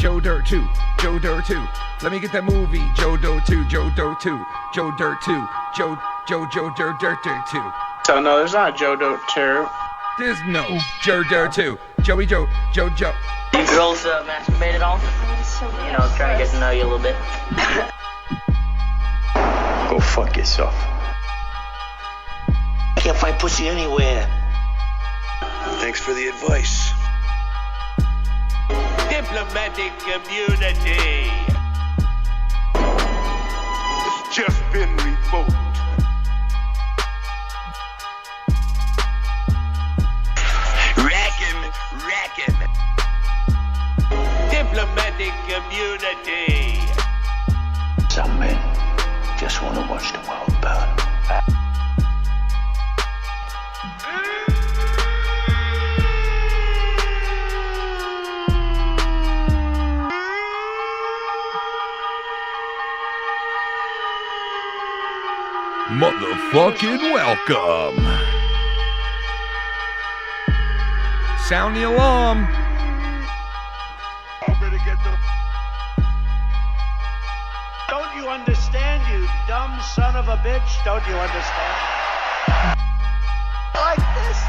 Joe Dirt 2, Joe Dirt 2. Let me get that movie, Joe Dirt 2, Joe Dirt 2, Joe Dirt 2, Joe Dirt 2. So no, there's not Joe Dirt 2. There's no Joe Dirt 2. Joey Joe. You girls masturbate at all? You know, trying to get to know you a little bit. Go fuck yourself. Can't find pussy anywhere. Thanks for the advice. Diplomatic community. It's just been revoked. Rackin'. Diplomatic community. Some men just want to watch the world burn. Motherfucking welcome. Sound the alarm. Don't you understand, you dumb son of a bitch? Don't you understand? Like this.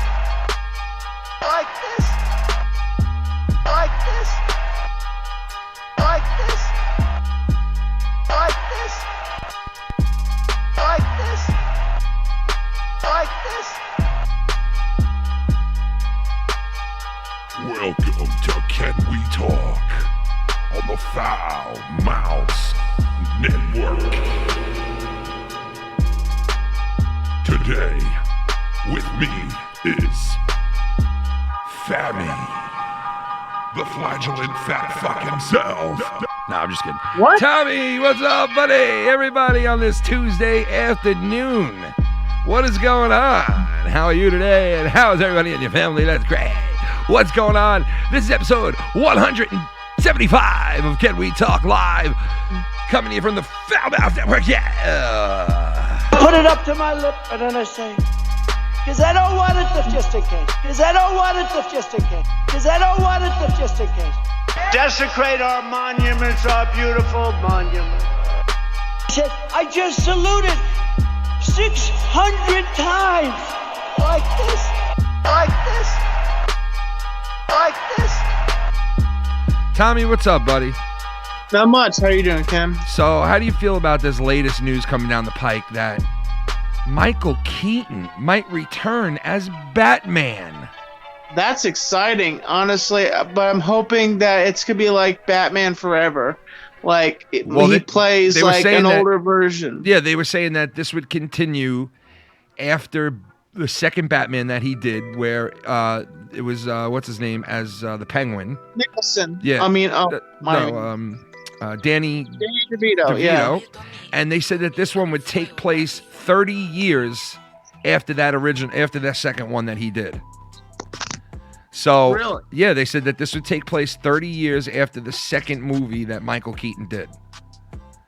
Like this. Like this. Like this. Like this. Like this. Like this. Welcome to Can We Talk on the Foul Mouse Network. Today, with me is Fammy, the flagellant fat fuck himself. Nah, I'm just kidding. What? Tommy, what's up, buddy? Everybody on this Tuesday afternoon. What is going on? How are you today? And how is everybody in your family? That's great. What's going on? This is episode 175 of Can We Talk Live, coming to you from the Foul Mouse Network. Yeah. Put it up to my lip and then I say, cause I don't want it just in case. Cause I don't want it just in case. Cause I don't want it just in case. Desecrate our monuments, our beautiful monuments. I just saluted 600 times. Like this. Like this. Like this. Tommy, what's up, buddy? Not much. How you doing, Ken? So, how do you feel about this latest news coming down the pike that Michael Keaton might return as Batman? That's exciting, honestly. But I'm hoping that it's gonna be like Batman Forever, like he plays like an older version. Yeah, they were saying that this would continue after the second Batman that he did, where it was what's his name as the Penguin. Nicholson. Yeah. I mean, Danny DeVito. Yeah. And they said that this one would take place 30 years after that second one that he did. So, really? Yeah, they said that this would take place 30 years after the second movie that Michael Keaton did.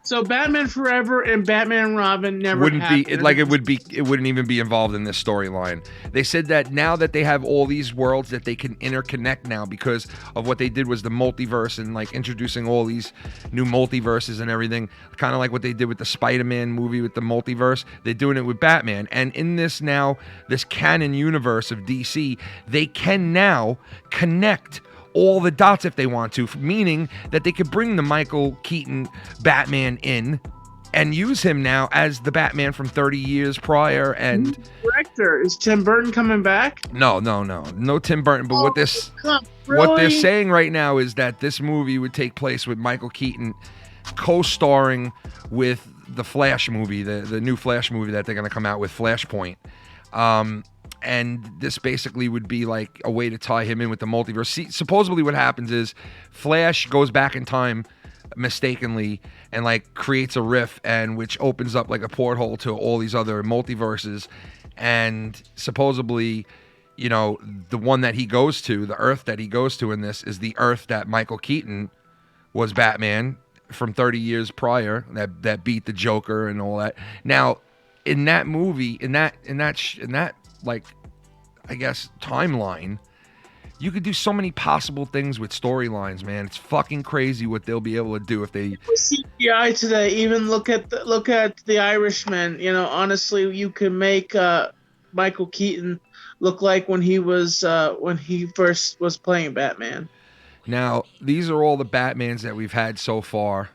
So Batman Forever and Batman and Robin never wouldn't happened. It wouldn't even be involved in this storyline. They said that now that they have all these worlds that they can interconnect now because of what they did was the multiverse and like introducing all these new multiverses and everything, kind of like what they did with the Spider-Man movie with the multiverse. They're doing it with Batman. And in this canon universe of DC, they can now connect all the dots if they want to, meaning that they could bring the Michael Keaton Batman in and use him now as the Batman from 30 years prior. And director, is Tim Burton coming back? No Tim Burton. But what they're saying right now is that this movie would take place with Michael Keaton co-starring with the Flash movie, the new Flash movie that they're going to come out with, Flashpoint. And this basically would be like a way to tie him in with the multiverse. See, supposedly what happens is Flash goes back in time mistakenly and like creates a rift, and which opens up like a porthole to all these other multiverses. And supposedly, you know, the one that he goes to, the Earth that he goes to in this is the Earth that Michael Keaton was Batman from 30 years prior, that beat the Joker and all that. Now, in that movie, in that like, I guess, timeline, You could do so many possible things with storylines, man. It's fucking crazy what they'll be able to do if they CGI today. Even look at the Irishman. You know, honestly, you can make Michael Keaton look like when he first was playing Batman. Now, these are all the Batmans that we've had so far,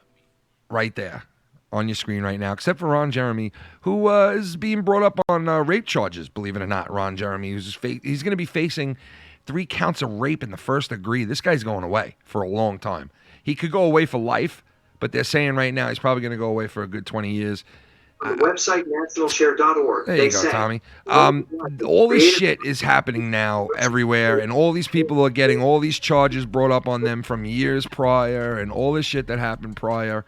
right there on your screen right now, except for Ron Jeremy, who is being brought up on rape charges. Believe it or not, Ron Jeremy, he's going to be facing 3 counts of rape in the first degree. This guy's going away for a long time. He could go away for life, but they're saying right now he's probably going to go away for a good 20 years. On the website, nationalshare.org. There you go, Tommy. All this shit is happening now everywhere, and all these people are getting all these charges brought up on them from years prior, and all this shit that happened prior,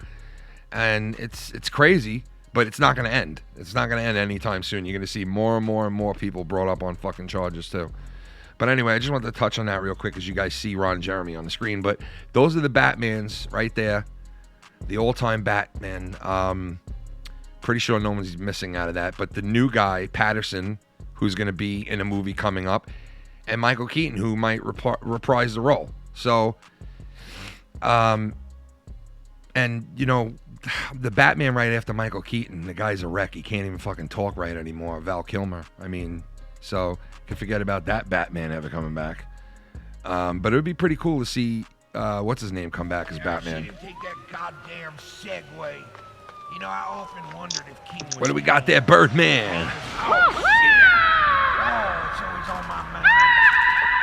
and it's crazy, but it's not going to end. It's not going to end anytime soon. You're going to see more and more and more people brought up on fucking charges too. But anyway, I just wanted to touch on that real quick as you guys see Ron Jeremy on the screen. But those are the Batmans right there, the all-time Batman. Pretty sure no one's missing out of that. But the new guy, Patterson, who's going to be in a movie coming up, and Michael Keaton, who might reprise the role. So, and, you know, the Batman right after Michael Keaton, the guy's a wreck. He can't even fucking talk right anymore. Val Kilmer. I mean, so you can forget about that Batman ever coming back. But it would be pretty cool to see, what's his name, come back as Batman. Take that goddamn segue. You know, I often wondered if King was... What do we got there, Birdman? Oh, shit. Oh, it's always on my mind.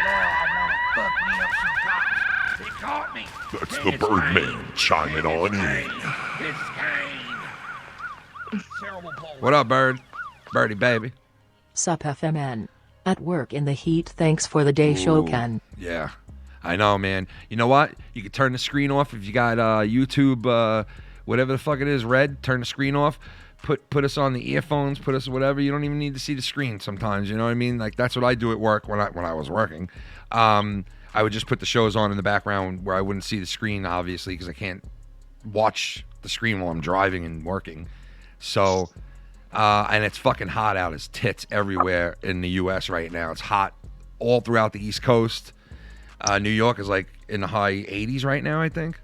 Oh, I want to fuck me up some cops. They caught me. That's the Birdman chiming on in. It's terrible ball. What up, Bird? Birdie, baby. Sup, FMN. At work in the heat, thanks for the day, Shokan. Yeah, I know, man. You know what? You can turn the screen off if you got YouTube... whatever the fuck it is, Red, turn the screen off, put us on the earphones, put us whatever. You don't even need to see the screen sometimes, you know what I mean? Like, that's what I do at work when I was working. I would just put the shows on in the background where I wouldn't see the screen, obviously, because I can't watch the screen while I'm driving and working. So, and it's fucking hot out as tits everywhere in the U.S. right now. It's hot all throughout the East Coast. New York is like in the high 80s right now, I think.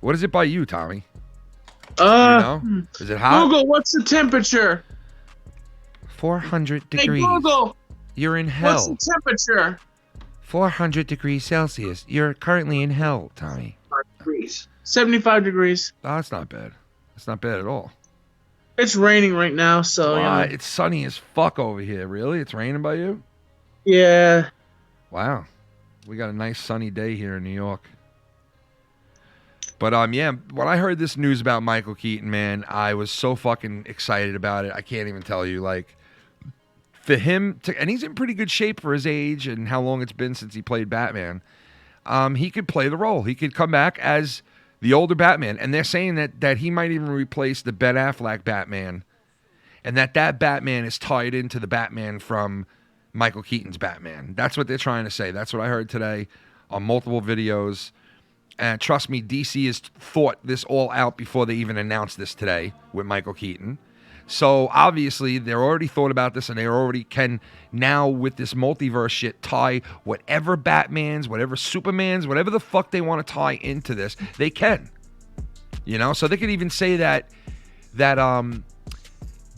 What is it by you, Tommy? You know? Is it hot? Google, what's the temperature? 400 degrees. Hey, Google. You're in hell. What's the temperature? 400 degrees Celsius. You're currently in hell, Tommy. 75 degrees. Oh, that's not bad. That's not bad at all. It's raining right now, so yeah. It's sunny as fuck over here. Really? It's raining by you? Yeah. Wow. We got a nice sunny day here in New York. But yeah, when I heard this news about Michael Keaton, man, I was so fucking excited about it. I can't even tell you. Like, for him to, and he's in pretty good shape for his age and how long it's been since he played Batman. He could play the role. He could come back as the older Batman, and they're saying that he might even replace the Ben Affleck Batman, and that Batman is tied into the Batman from Michael Keaton's Batman. That's what they're trying to say. That's what I heard today on multiple videos. And trust me, DC has thought this all out before they even announced this today with Michael Keaton. So obviously, they're already thought about this, and they already can now, with this multiverse shit, tie whatever Batmans, whatever Supermans, whatever the fuck they want to tie into this, they can. You know, so they could even say that I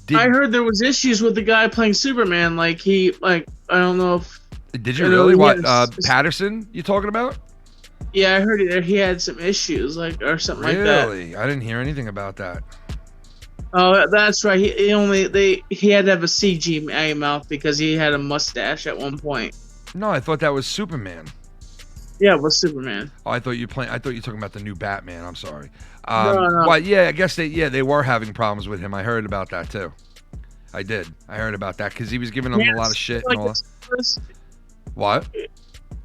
heard there was issues with the guy playing Superman. I don't know if. Did you really? What Patterson? You talking about? Yeah, I heard he had some issues, or something like that. Really? I didn't hear anything about that. Oh, that's right. He had to have a CG mouth because he had a mustache at one point. No, I thought that was Superman. Yeah, it was Superman. Oh, I thought you were talking about the new Batman. I'm sorry. No. Well, yeah, I guess they were having problems with him. I heard about that too. I did. I heard about that because he was giving them a lot of shit and all that. What?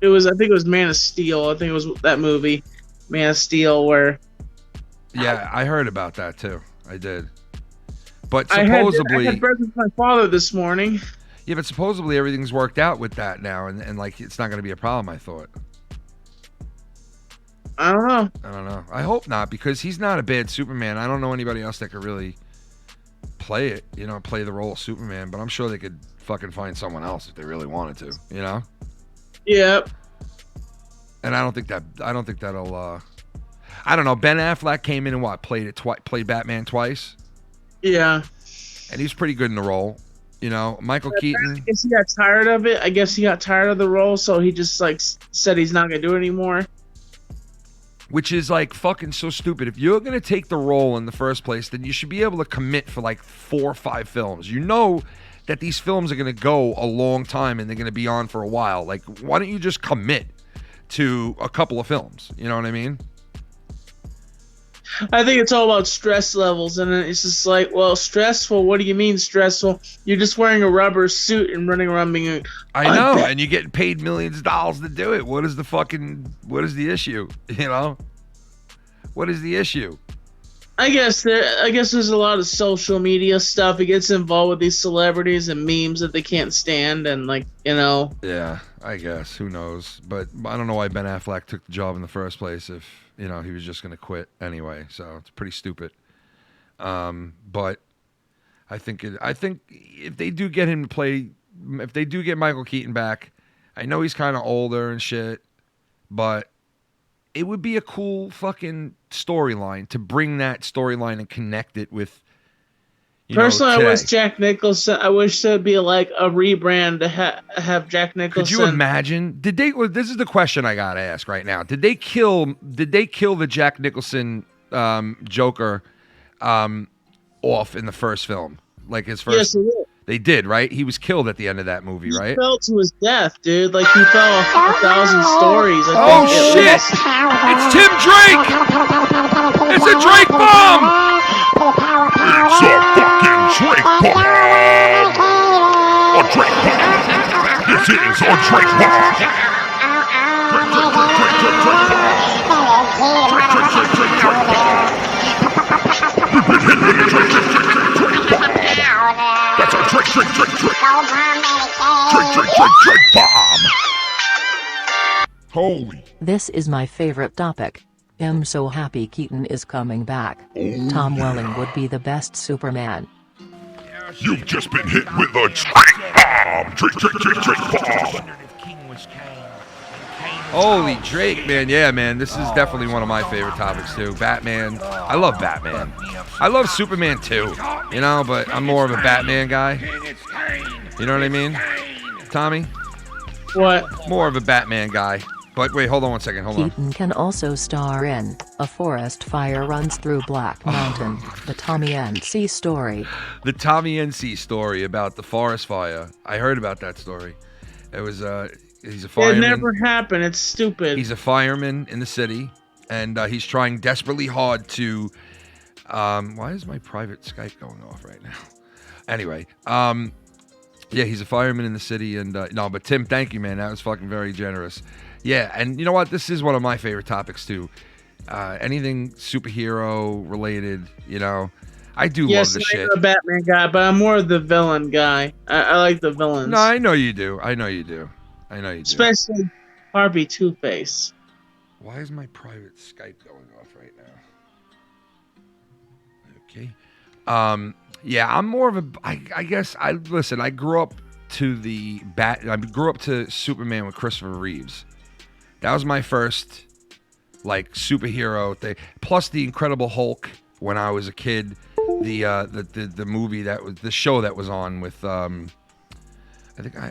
I think it was Man of Steel. I think it was that movie, Man of Steel, where. Yeah, I heard about that too. I did. But supposedly, I had breakfast with my father this morning. Yeah, but supposedly everything's worked out with that now, and like it's not going to be a problem. I thought. I don't know. I hope not, because he's not a bad Superman. I don't know anybody else that could really play it. You know, play the role of Superman. But I'm sure they could fucking find someone else if they really wanted to. You know. Yep. And I don't think that'll. I don't know. Ben Affleck came in and played Batman twice. Yeah. And he's pretty good in the role. You know, Michael Keaton. I guess he got tired of it. I guess he got tired of the role, so he just like said he's not gonna do it anymore. Which is like fucking so stupid. If you're gonna take the role in the first place, then you should be able to commit for like 4 or 5 films. You know that these films are gonna go a long time and they're gonna be on for a while. Like, why don't you just commit to a couple of films? You know what I mean? I think it's all about stress levels, and it's just like, well, stressful. What do you mean stressful? You're just wearing a rubber suit and running around being. I know, and you're getting paid millions of dollars to do it. What is the issue? You know, what is the issue? I guess there's a lot of social media stuff. It gets involved with these celebrities and memes that they can't stand, and like, you know. Yeah, I guess. Who knows? But I don't know why Ben Affleck took the job in the first place if, you know, he was just going to quit anyway. So it's pretty stupid. But I think if they do get him to play, if they do get Michael Keaton back, I know he's kind of older and shit, but it would be a cool fucking storyline to bring that storyline and connect it with. Personally, I wish Jack Nicholson. I wish there'd be like a rebrand to have Jack Nicholson. Could you imagine? Did they? Well, this is the question I gotta ask right now. Did they kill the Jack Nicholson Joker off in the first film? Like his first. Yes, they did. They did, right? He was killed at the end of that movie, right? He fell to his death, dude. Like he fell off 1,000 stories. Oh shit! It's Tim Drake! It's a Drake bomb! It's a fucking Drake bomb! A Drake bomb! This is a Drake bomb! That's a Drake bomb! Holy. This is my favorite topic. I'm so happy Keaton is coming back. Tom Welling would be the best Superman. You've just been hit with a Drake bomb! Drake bomb! Holy Drake, man. Yeah, man. This is definitely one of my favorite topics, too. Batman. I love Batman. I love Superman, too. You know, but I'm more of a Batman guy. You know what I mean? Tommy? What? More of a Batman guy. But wait, hold on one second. Hold on. Keaton can also star in A Forest Fire Runs Through Black Mountain, the Tommy N.C. story. The Tommy N.C. story about the forest fire. I heard about that story. It was, he's a fireman. It never happened. It's stupid. He's a fireman in the city, and he's trying desperately hard to. Why is my private Skype going off right now? Anyway, yeah, he's a fireman in the city, and no, but Tim, thank you, man. That was fucking very generous. Yeah, and you know what? This is one of my favorite topics too. Anything superhero related, you know. I do love this shit. I'm a Batman guy, but I'm more of the villain guy. I like the villains. No, I know you do. Especially Harvey Two-Face. Why is my private Skype going off right now? Okay. Yeah, I'm more of a. I guess I listen. I grew up to Superman with Christopher Reeves. That was my first like superhero thing. Plus the Incredible Hulk when I was a kid. The movie that was the show that was on with I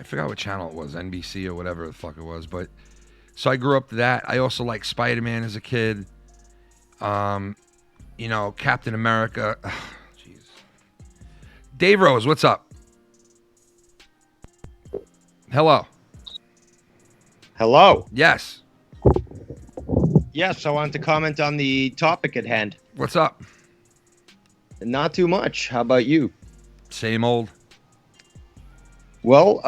forgot what channel it was, NBC or whatever the fuck it was. But so I grew up to that. I also liked Spider-Man as a kid. You know, Captain America. Jeez. Dave Rose, what's up? Hello. Hello. Yes. Yes, I wanted to comment on the topic at hand. What's up? Not too much. How about you? Same old. Well,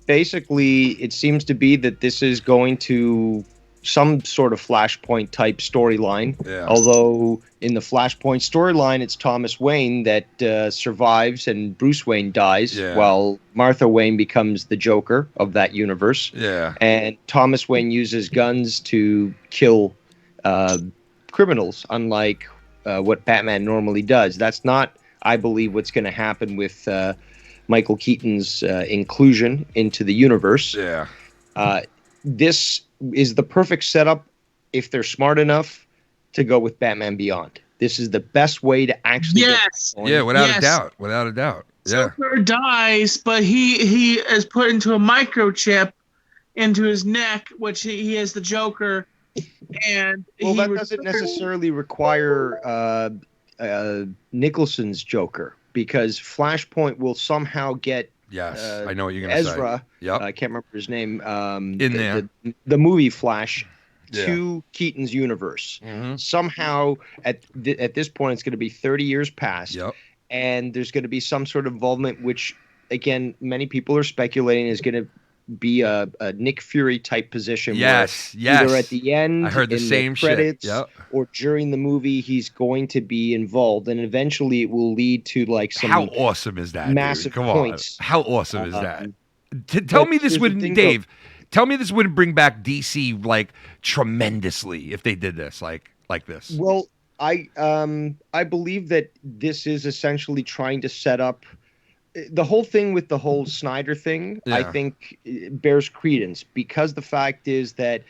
basically, it seems to be that this is going to some sort of Flashpoint type storyline. Yeah. Although in the Flashpoint storyline, it's Thomas Wayne that survives and Bruce Wayne dies, while Martha Wayne becomes the Joker of that universe. Yeah. And Thomas Wayne uses guns to kill criminals, unlike what Batman normally does. That's not, I believe, what's going to happen with Michael Keaton's inclusion into the universe. Yeah. This is the perfect setup if they're smart enough to go with Batman Beyond. This is the best way to actually Yeah, without a doubt. Without a doubt. Yeah. Joker dies, but he is put into a microchip into his neck, which he has the Joker, and that doesn't necessarily require Nicholson's Joker, because Flashpoint will somehow get I know what you're gonna say. Ezra. Yep. I can't remember his name. The movie Flash to Keaton's universe. Somehow at this point it's going to be 30 years past. Yep. And there's going to be some sort of involvement, which again many people are speculating is going to be a Nick Fury type position. Yes. Either at the end, I heard the same credits, shit. Yep. or during the movie, he's going to be involved, and eventually it will lead to like some. How awesome is that? Massive dude? Come points. On. How awesome is that? Tell me this wouldn't, Dave. Tell me this wouldn't bring back DC like tremendously if they did this like this. Well, I believe that this is essentially trying to set up the whole thing with the whole Snyder thing. I think bears credence, because the fact is that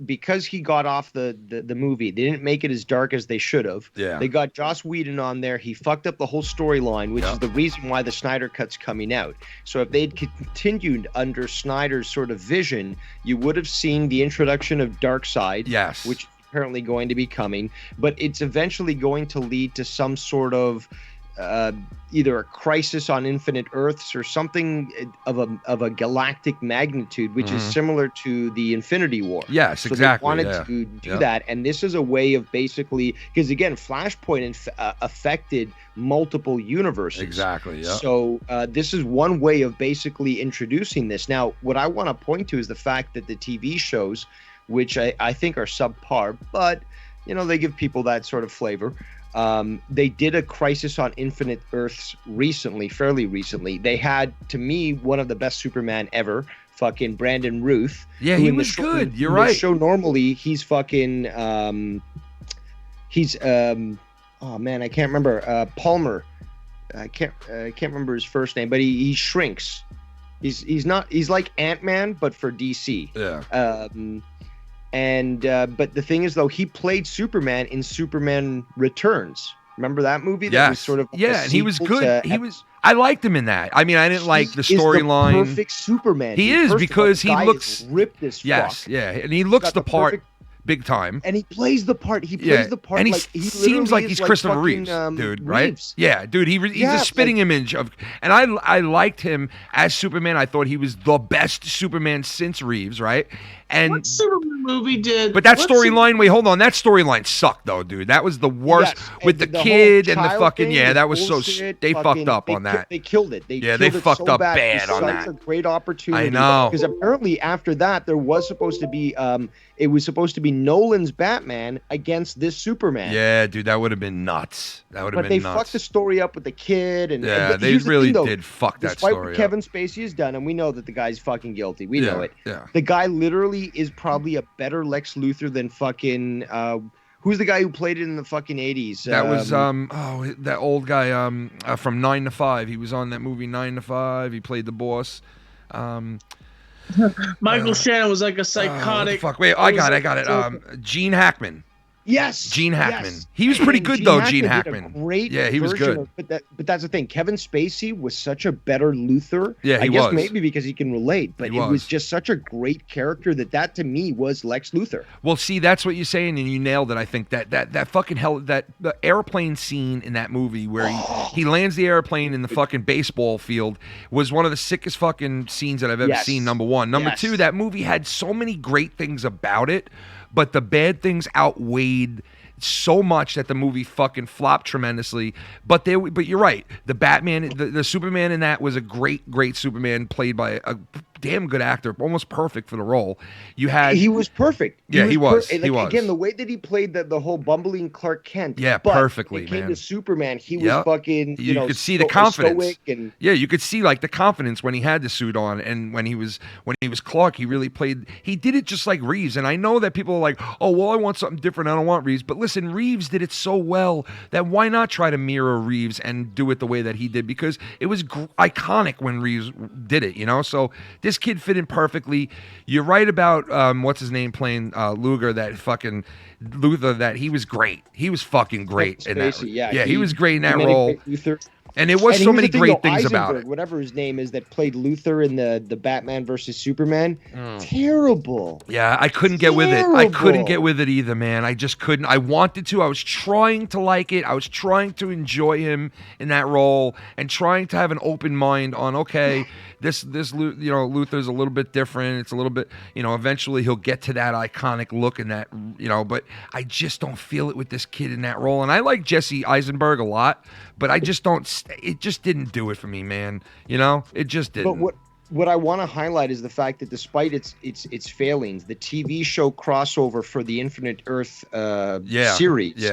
because he got off the movie, they didn't make it as dark as they should have. Yeah. They got Joss Whedon on there. He fucked up the whole storyline, which is the reason why the Snyder Cut's coming out. So if they'd continued under Snyder's sort of vision, you would have seen the introduction of Darkseid, which is apparently going to be coming, but it's eventually going to lead to some sort of either a crisis on Infinite Earths or something of a galactic magnitude, which is similar to the Infinity War. Yes, so exactly. They wanted to do that, and this is a way of basically, because again, Flashpoint affected multiple universes. Exactly. Yeah. So this is one way of basically introducing this. Now, what I want to point to is the fact that the TV shows, which I think are subpar, but they give people that sort of flavor. They did a Crisis on Infinite Earths fairly recently. They had, to me, one of the best Superman ever, fucking Brandon Routh. Yeah, he was good. You're right. The show normally, he's fucking, oh man, I can't remember, Palmer. I can't remember his first name, but he shrinks. He's like Ant-Man, but for DC. Yeah. But the thing is, though, he played Superman in Superman Returns. Remember that movie? That was sort of and he was good. I liked him in that. I mean, I didn't like the storyline. Perfect Superman. He is, because he looks ripped as fuck. Yes, yeah, and he looks the part. Big time. And he plays the part. He plays the part. And he like, he seems like he's like Christopher fucking, Reeves, dude, right? Reeves. Yeah, dude, he's a spitting image of, and I liked him as Superman. I thought he was the best Superman since Reeves, right? And what Superman movie did? But that storyline, wait, hold on, that storyline sucked though, dude. That was the worst with the kid and the fucking thing, that was bullshit, so they fucked up on that. They killed it. They fucked up bad on that. Such a great opportunity. I know, because apparently after that there was supposed to be it was supposed to be Nolan's Batman against this Superman. Yeah, dude, that would have been nuts. That would have been nuts. But they fucked the story up with the kid, and they really did fuck that story up. Despite what Kevin Spacey has done, and we know that the guy's fucking guilty. We know it. Yeah. The guy literally is probably a better Lex Luthor than fucking who's the guy who played it in the fucking 80s? That was that old guy from 9 to 5. He was on that movie 9 to 5. He played the boss. Michael Shannon was like a psychotic. Wait, I got it. Gene Hackman. Yes, Gene Hackman. Yes. He was pretty good though. Gene Hackman. Great. Yeah, he was good. But that's the thing. Kevin Spacey was such a better Luthor. Yeah, I guess maybe because he can relate, but it was just such a great character that to me was Lex Luthor. Well, see, that's what you're saying, and you nailed it. I think that fucking the airplane scene in that movie where he lands the airplane in the fucking baseball field was one of the sickest fucking scenes that I've ever seen. Number one. Number two, that movie had so many great things about it, but the bad things outweighed so much that the movie fucking flopped tremendously. But you're right. The Batman, the Superman in that was a great Superman played by a damn good actor, almost perfect for the role. He was perfect. He was. He was. Again, the way that he played the whole bumbling Clark Kent. Yeah, perfectly, man. When it came to Superman, he was fucking. You could see the confidence. And, you could see like the confidence when he had the suit on, and when he was Clark, he really played. He did it just like Reeves. And I know that people are like, oh well, I want something different. I don't want Reeves. But listen, Reeves did it so well that why not try to mirror Reeves and do it the way that he did? Because it was iconic when Reeves did it. So this This kid fit in perfectly. You're right about what's his name playing Luger, that fucking Luther. That he was great. He was fucking great in that. Yeah, he was great in that role. Luther. And there was so many great things about it. Whatever his name is that played Luther in the Batman versus Superman. Terrible. Yeah, I couldn't get with it. I couldn't get with it either, man. I just couldn't. I wanted to. I was trying to like it. I was trying to enjoy him in that role and trying to have an open mind on, okay, this Luther's a little bit different. It's a little bit, eventually he'll get to that iconic look and that, but I just don't feel it with this kid in that role. And I like Jesse Eisenberg a lot, but I just don't. It just didn't do it for me, man. It just didn't. But what I want to highlight is the fact that despite its failings, the TV show crossover for the Infinite Earth series,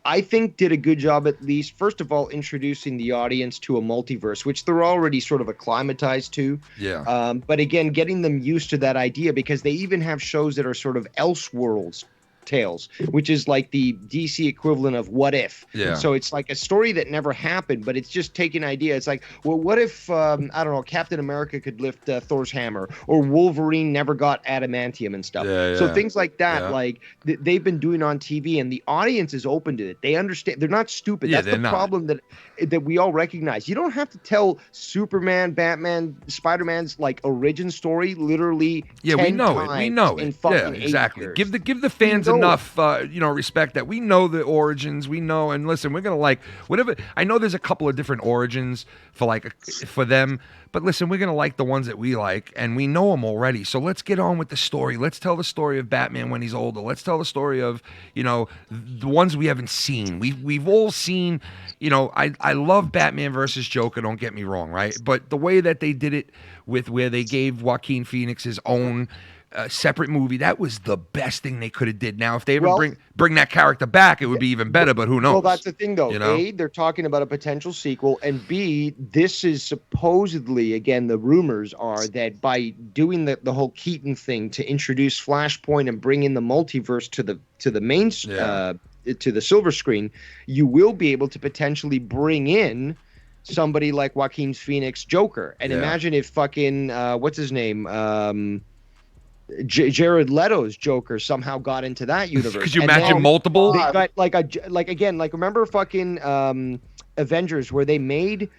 I think did a good job, at least, first of all, introducing the audience to a multiverse, which they're already sort of acclimatized to. Yeah. But again, getting them used to that idea, because they even have shows that are sort of Elseworlds tales, which is like the DC equivalent of What If. Yeah. So it's like a story that never happened, but it's just taking an idea. It's like, well, what if I don't know, Captain America could lift Thor's hammer, or Wolverine never got adamantium and stuff. So things like that, like they've been doing on TV, and the audience is open to it. They understand. They're not stupid. That's the problem that we all recognize. You don't have to tell Superman, Batman, Spider-Man's like origin story literally. Yeah, we know it. We know it. Yeah, exactly. Give the fans enough respect that we know the origins. We know, and listen, we're gonna like whatever. I know there's a couple of different origins for them, but listen, we're gonna like the ones that we like, and we know them already. So let's get on with the story. Let's tell the story of Batman when he's older. Let's tell the story of the ones we haven't seen. We've all seen. I love Batman versus Joker. Don't get me wrong, right? But the way that they did it with where they gave Joaquin Phoenix his own separate movie, that was the best thing they could have did. Now, if they ever bring that character back, it would be even better, but who knows? Well, that's the thing, though. A, they're talking about a potential sequel, and B, this is supposedly, again, the rumors are that by doing the whole Keaton thing to introduce Flashpoint and bring in the multiverse to the main to the silver screen, you will be able to potentially bring in somebody like Joaquin Phoenix Joker. And imagine if fucking what's his name? Jared Leto's Joker somehow got into that universe. Could you imagine multiple? They got remember fucking Avengers, where they made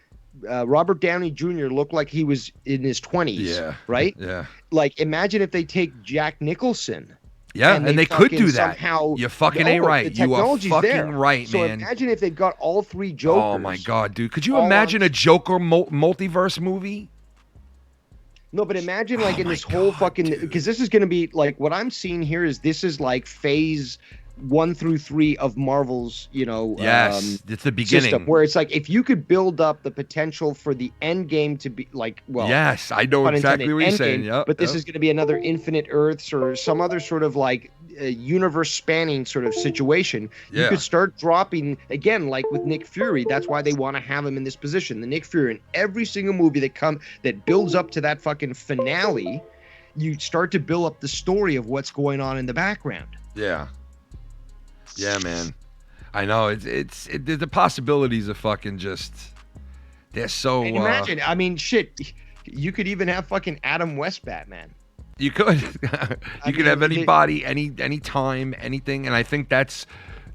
Robert Downey Jr. look like he was in his 20s. Yeah. Right? Yeah. Like, imagine if they take Jack Nicholson. Yeah, and they could do that. Somehow, you fucking ain't right. You are fucking right, so man. So imagine if they got all three Jokers. Oh my God, dude! Could you imagine a Joker multiverse movie? No, but imagine like in this whole fucking, because this is going to be like, what I'm seeing here is this is like phase 1 through 3 of Marvel's, it's the beginning system, where it's like, if you could build up the potential for the end game to be like, well, yes, I know exactly what you're saying. Yeah, but this is going to be another Infinite Earths or some other sort of like universe spanning sort of situation. You could start dropping again, like with Nick Fury. That's why they want to have him in this position. The Nick Fury in every single movie that builds up to that fucking finale, you start to build up the story of what's going on in the background. Yeah, man. I know the possibilities are fucking just, they're so. And imagine, I mean, shit, you could even have fucking Adam West Batman. You could, could have anybody, any time, anything, and I think that's,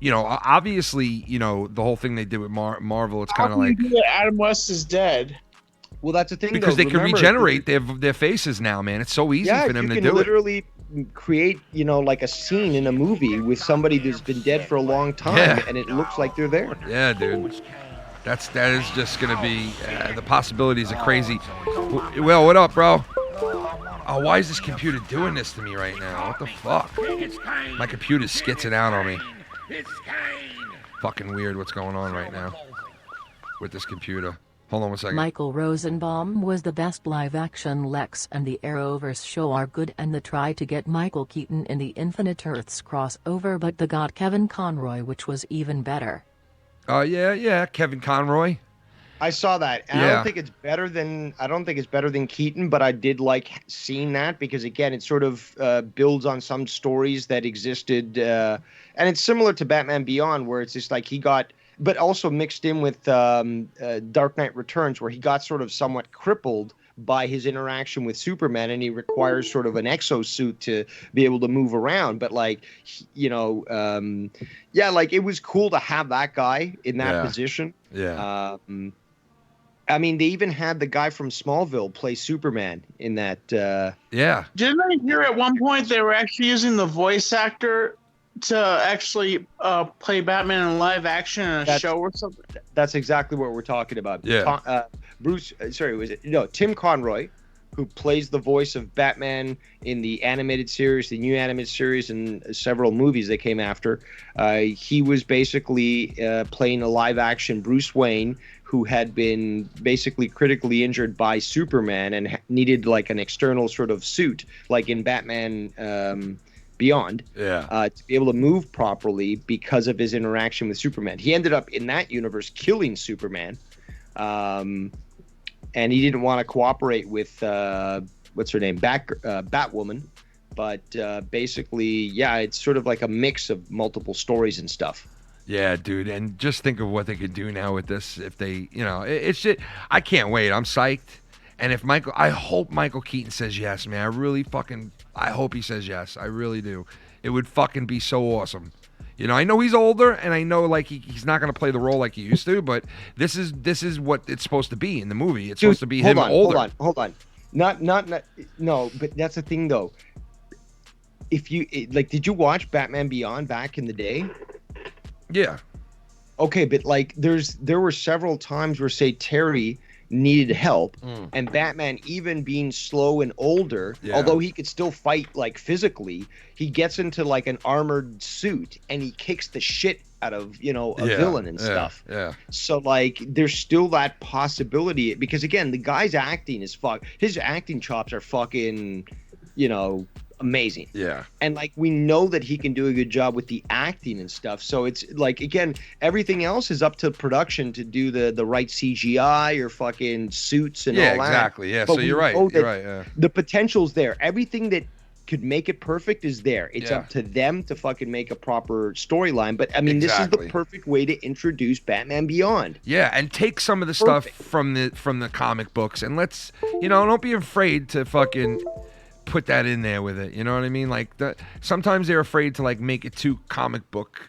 obviously, the whole thing they did with Marvel. It's kind of like Adam West is dead. Well, that's the thing, because they can regenerate their faces now, man. It's so easy for them to do it. You can literally create, like a scene in a movie with somebody who's been dead for a long time, and it looks like they're there. Yeah, dude. That is just gonna be the possibilities are crazy. Well, what up, bro? Oh, why is this computer doing this to me right now? What the fuck? My computer's skitzing out on me. Fucking weird what's going on right now with this computer. Hold on one second. Michael Rosenbaum was the best live-action Lex, and the Arrowverse show are good, and they try to get Michael Keaton in the Infinite Earths crossover, but they got Kevin Conroy, which was even better. Yeah, Kevin Conroy. I saw that. And I don't think it's better than Keaton, but I did like seeing that because again, it sort of builds on some stories that existed, and it's similar to Batman Beyond, where it's just like he got. But also mixed in with Dark Knight Returns, where he got sort of somewhat crippled by his interaction with Superman, and he requires sort of an exosuit to be able to move around. But like, yeah, like it was cool to have that guy in that position. Yeah. I mean, they even had the guy from Smallville play Superman in that. Yeah. Didn't I hear at one point they were actually using the voice actor to actually play Batman in live action in a show or something? That's exactly what we're talking about. Yeah. Tim Conroy, who plays the voice of Batman in the animated series, the new animated series, and several movies that came after. He was basically playing a live action Bruce Wayne who had been basically critically injured by Superman and needed like an external sort of suit, like in Batman Beyond, to be able to move properly because of his interaction with Superman. He ended up in that universe killing Superman, and he didn't want to cooperate with what's her name, Batwoman. But basically, yeah, it's sort of like a mix of multiple stories and stuff. Yeah, dude, and just think of what they could do now with this if they, it's shit. I can't wait. I'm psyched. And if I hope Michael Keaton says yes, man. I hope he says yes. I really do. It would fucking be so awesome. I know he's older, and I know like he's not going to play the role like he used to, but this is what it's supposed to be in the movie. It's supposed to be him older. Hold on. No, but that's the thing though. If you did you watch Batman Beyond back in the day? Yeah. Okay, but like there were several times where say Terry needed help, and Batman, even being slow and older, although he could still fight like physically, he gets into like an armored suit and he kicks the shit out of a villain and stuff. Yeah. So like there's still that possibility, because again, the guy's acting is his acting chops are fucking amazing. Yeah. And like we know that he can do a good job with the acting and stuff. So it's like, again, everything else is up to production to do the right CGI or fucking suits and all that. Yeah, exactly. Yeah. But so you're right. You're right. Yeah. The potential's there. Everything that could make it perfect is there. It's up to them to fucking make a proper storyline. But I mean, this is the perfect way to introduce Batman Beyond. Yeah, and take some of the stuff from the comic books and let's, don't be afraid to fucking put that in there with it. You know what I mean? Like sometimes they're afraid to like make it too comic book,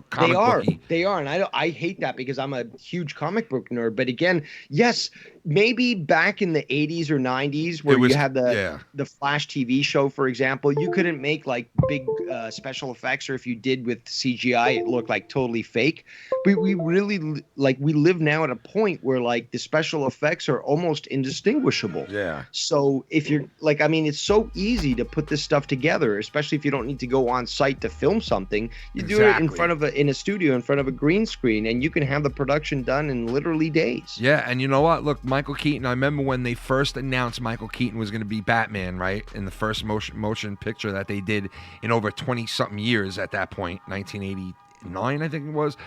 comic booky. They are, and I hate that because I'm a huge comic book nerd. But again, yes, maybe back in the 80s or 90s where you had the Flash TV show, for example, you couldn't make like big special effects, or if you did with CGI, it looked like totally fake. But we really we live now at a point where like the special effects are almost indistinguishable. Yeah. So if you're it's so easy to put this stuff together, especially if you don't need to go on site to film something. You do it in a studio in front of a green screen, and you can have the production done in literally days. Yeah, and you know what? Look, Michael Keaton, I remember when they first announced Michael Keaton was going to be Batman, right? In the first motion picture that they did in over 20-something years at that point, 1989, I think it was.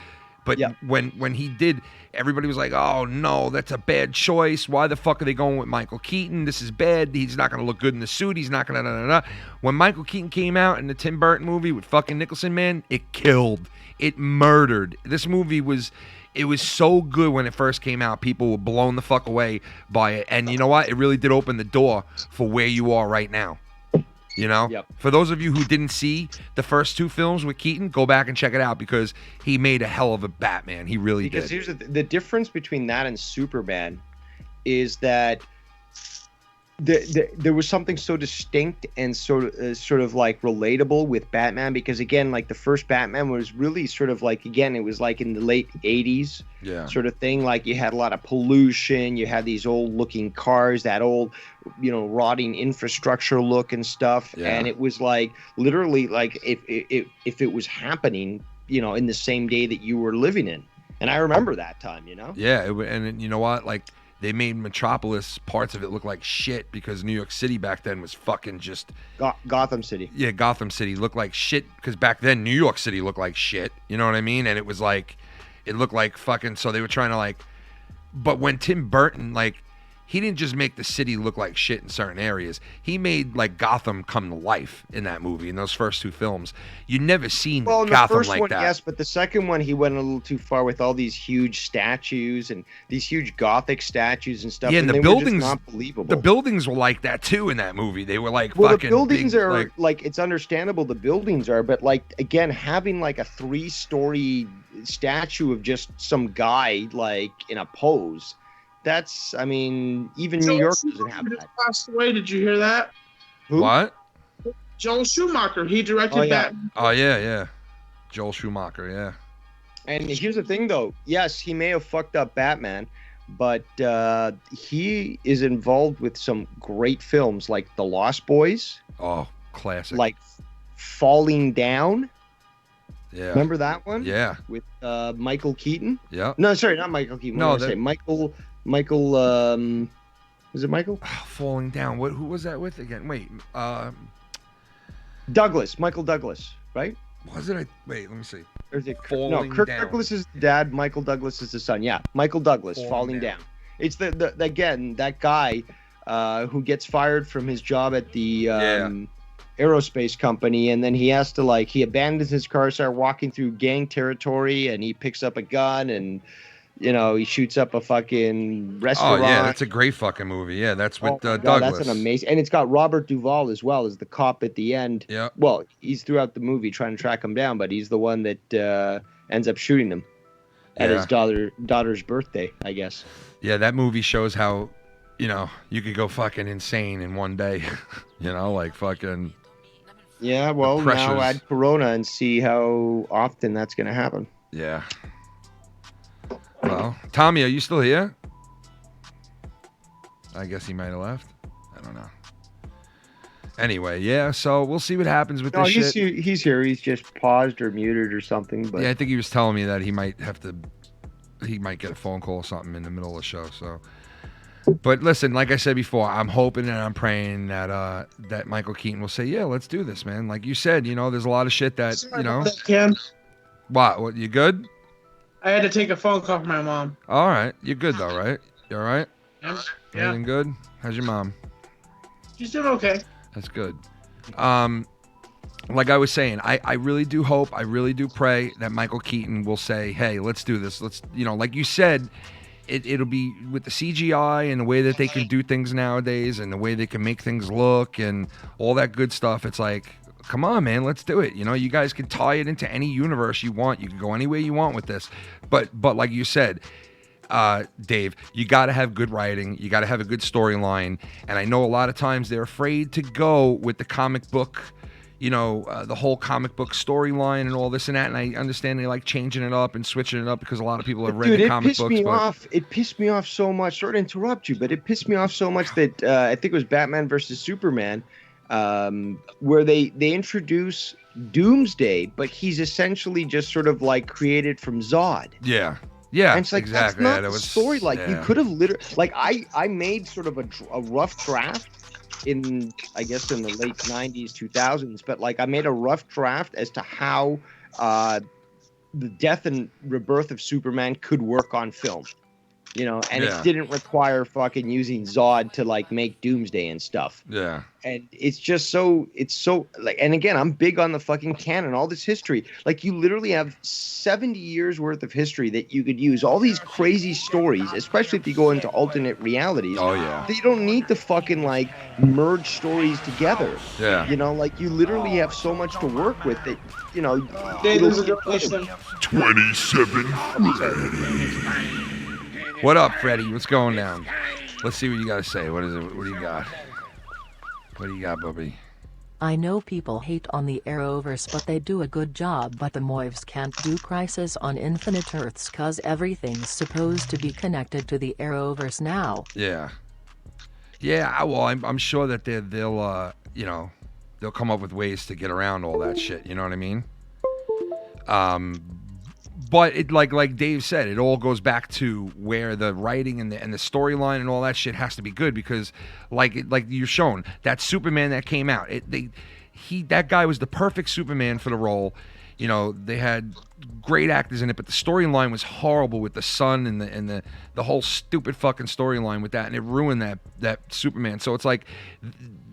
But when he did, everybody was like, oh, no, that's a bad choice. Why the fuck are they going with Michael Keaton? This is bad. He's not going to look good in the suit. He's not going to... When Michael Keaton came out in the Tim Burton movie with fucking Nicholson, man, it killed. It murdered. This movie was... It was so good when it first came out. People were blown the fuck away by it. And you know what? It really did open the door for where you are right now. For those of you who didn't see the first two films with Keaton, go back and check it out because he made a hell of a Batman. He really did. Because here's the difference between that and Superman is that there was something so distinct and sort of like relatable with Batman, because again, like the first Batman was really sort of like, again, it was like in the late 80s sort of thing. Like you had a lot of pollution, you had these old looking cars, that old rotting infrastructure look and stuff. And it was like literally like if it was happening in the same day that you were living in. And I remember that time. And you know what, like they made Metropolis, parts of it look like shit because New York City back then was fucking just... Gotham City. Yeah, Gotham City looked like shit because back then New York City looked like shit. You know what I mean? And it was like... It looked like fucking... So they were trying to like... But when Tim Burton, like... he didn't just make the city look like shit in certain areas. He made like Gotham come to life in that movie, in those first 2 films. You never seen Well, in the Gotham first like one, that. yes, but the second one, he went a little too far with all these huge statues and these huge Gothic statues and stuff. Yeah, and the they were buildings, just not believable. the buildings were like that too in that movie. They were like Well, fucking the buildings big, are like it's understandable. The buildings are, but like again, having like a 3-story statue of just some guy like in a pose. That's, I mean, even New York doesn't have that. Passed away. Did you hear that? Who? What? Joel Schumacher. He directed Batman. Oh yeah. Joel Schumacher, yeah. And here's the thing, though. Yes, he may have fucked up Batman, but he is involved with some great films like The Lost Boys. Oh, classic. Like Falling Down. Yeah. Remember that one? Yeah. With Michael Keaton. Yeah. No, sorry, not Michael Keaton. No, What did I say? Michael. Is it Michael? Falling Down. Who was that with again? Wait. Douglas. Michael Douglas, right? Was it? Wait, let me see. Or is it Falling Kirk Down. Douglas is the dad. Michael Douglas is the son. Yeah, Michael Douglas. Falling down. It's the again that guy who gets fired from his job at the aerospace company, and then he has to he abandons his car, starts walking through gang territory, and he picks up a gun and he shoots up a fucking restaurant. Oh yeah, that's a great fucking movie. Yeah, that's with God, Douglas. that's an amazing, and it's got Robert Duvall as well as the cop at the end. Yeah. Well, he's throughout the movie trying to track him down, but he's the one that ends up shooting him at his daughter's birthday, I guess. Yeah, that movie shows how, you could go fucking insane in one day. Like fucking. Yeah, well, now add Corona and see how often that's going to happen. Yeah. Well, Tommy, are you still here? I guess he might have left. I don't know. Anyway, yeah, so we'll see what happens with this shit. He's here. He's just paused or muted or something. But yeah, I think he was telling me that he might get a phone call or something in the middle of the show. So, but listen, like I said before, I'm hoping and I'm praying that that Michael Keaton will say, yeah, let's do this, man. Like you said, there's a lot of shit that Ken, What? You good? I had to take a phone call from my mom. All right, you're good though, right? You all right? Yeah. Everything good? How's your mom? She's doing okay. That's good. Like I was saying, I really do hope, I really do pray that Michael Keaton will say, hey, let's do this. Let's, like you said, it'll be with the CGI and the way that they can do things nowadays and the way they can make things look and all that good stuff. It's like, come on, man, let's do it. You guys can tie it into any universe you want. You can go any way you want with this. But like you said, Dave, you got to have good writing. You got to have a good storyline. And I know a lot of times they're afraid to go with the comic book, the whole comic book storyline and all this and that. And I understand they like changing it up and switching it up because a lot of people have read the comic books. It pissed me off so much. Sorry to interrupt you, but it pissed me off so much that I think it was Batman versus Superman, where they introduce Doomsday, but he's essentially just sort of like created from Zod. Yeah. Yeah, and it's like, exactly. That's not the story. Like you could have literally, I made sort of a rough draft in the late 90s, 2000s, but I made a rough draft as to how the death and rebirth of Superman could work on film. It didn't require fucking using Zod to make Doomsday and stuff. Yeah. And it's so and again, I'm big on the fucking canon, all this history. You literally have 70 years worth of history that you could use. All these crazy stories, especially if you go into alternate realities. Oh yeah. You don't need to fucking merge stories together. Yeah. You literally have so much to work with that, There's a good question. 27. What up, Freddie? What's going down? Let's see what you got to say. What is it? What do you got? What do you got, Bubby? I know people hate on the Arrowverse, but they do a good job. But the Moivs can't do Crisis on Infinite Earths cause everything's supposed to be connected to the Arrowverse now. Yeah. Yeah, well, I'm sure that they'll come up with ways to get around all that shit. You know what I mean? But it like Dave said, it all goes back to where the writing and the storyline and all that shit has to be good because like you're shown that Superman that came out, that guy was the perfect Superman for the role. you know, they had great actors in it, but the storyline was horrible with the son and the whole stupid fucking storyline with that, and it ruined that Superman. So it's like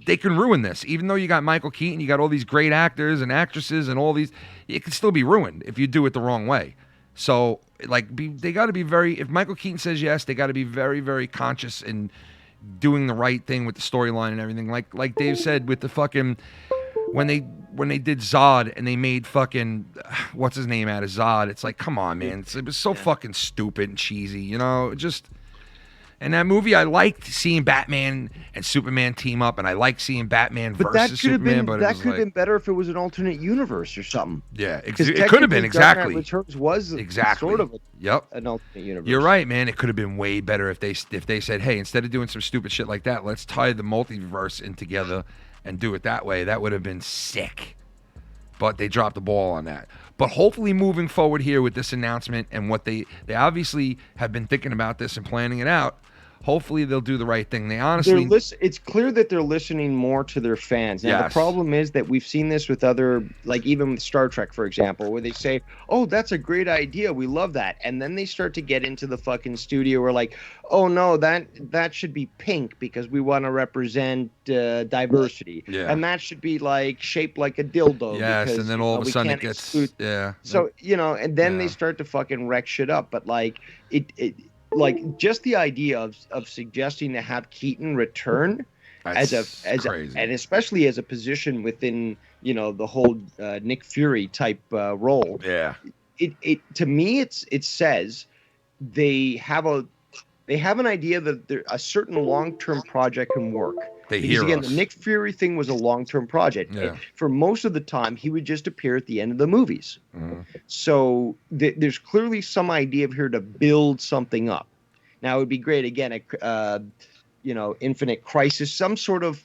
they can ruin this, even though you got Michael Keaton, you got all these great actors and actresses and all these. It can still be ruined if you do it the wrong way. So like, they got to be very. If Michael Keaton says yes, they got to be very, very conscious in doing the right thing with the storyline and everything. Like Dave said with the fucking. When they did Zod and they made fucking what's his name out of Zod, it's like, come on, man, it was so fucking stupid and cheesy, you know. Just, and that movie, I liked seeing Batman and Superman team up, and I liked seeing Batman versus Superman. But that could have been better if it was an alternate universe or something. Yeah, it could have been exactly. Returns was exactly sort of an alternate universe. You're right, man. It could have been way better if they said, hey, instead of doing some stupid shit like that, let's tie the multiverse in together and do it that way. That would have been sick. But they dropped the ball on that. But hopefully moving forward here with this announcement and what they obviously have been thinking about this and planning it out, hopefully they'll do the right thing. They honestly... It's clear that they're listening more to their fans. Now, the problem is that we've seen this with other, like even with Star Trek, for example, where they say, oh, that's a great idea. We love that. And then they start to get into the fucking studio where like, oh, no, that should be pink because we want to represent diversity. Yeah. And that should be like shaped like a dildo. Yes, because, and then all of a sudden it gets... Yeah. So, you know, and then they start to fucking wreck shit up. But like, like just the idea of suggesting to have Keaton return as a and especially as a position within, you know, the whole Nick Fury type role. Yeah. It to me it says they have an idea that a certain long-term project can work. Again, the Nick Fury thing was a long-term project. Yeah. For most of the time, he would just appear at the end of the movies. Mm-hmm. So there's clearly some idea of here to build something up. Now, it would be great, again, you know, Infinite Crisis, some sort of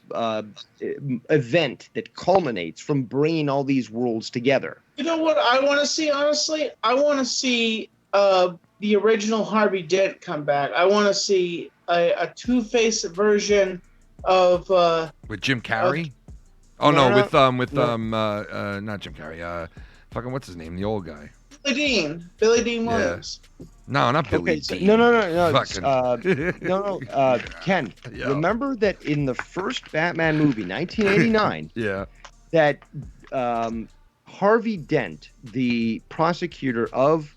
event that culminates from bringing all these worlds together. You know what I want to see, honestly? I want to see the original Harvey Dent come back. I want to see a Two-Face version of with Jim Carrey. Not Jim Carrey. Fucking what's his name? The old guy. Billy Dean Williams. No, not Billy Dean. No. Ken, remember that in the first Batman movie, 1989. Yeah. That Harvey Dent, the prosecutor of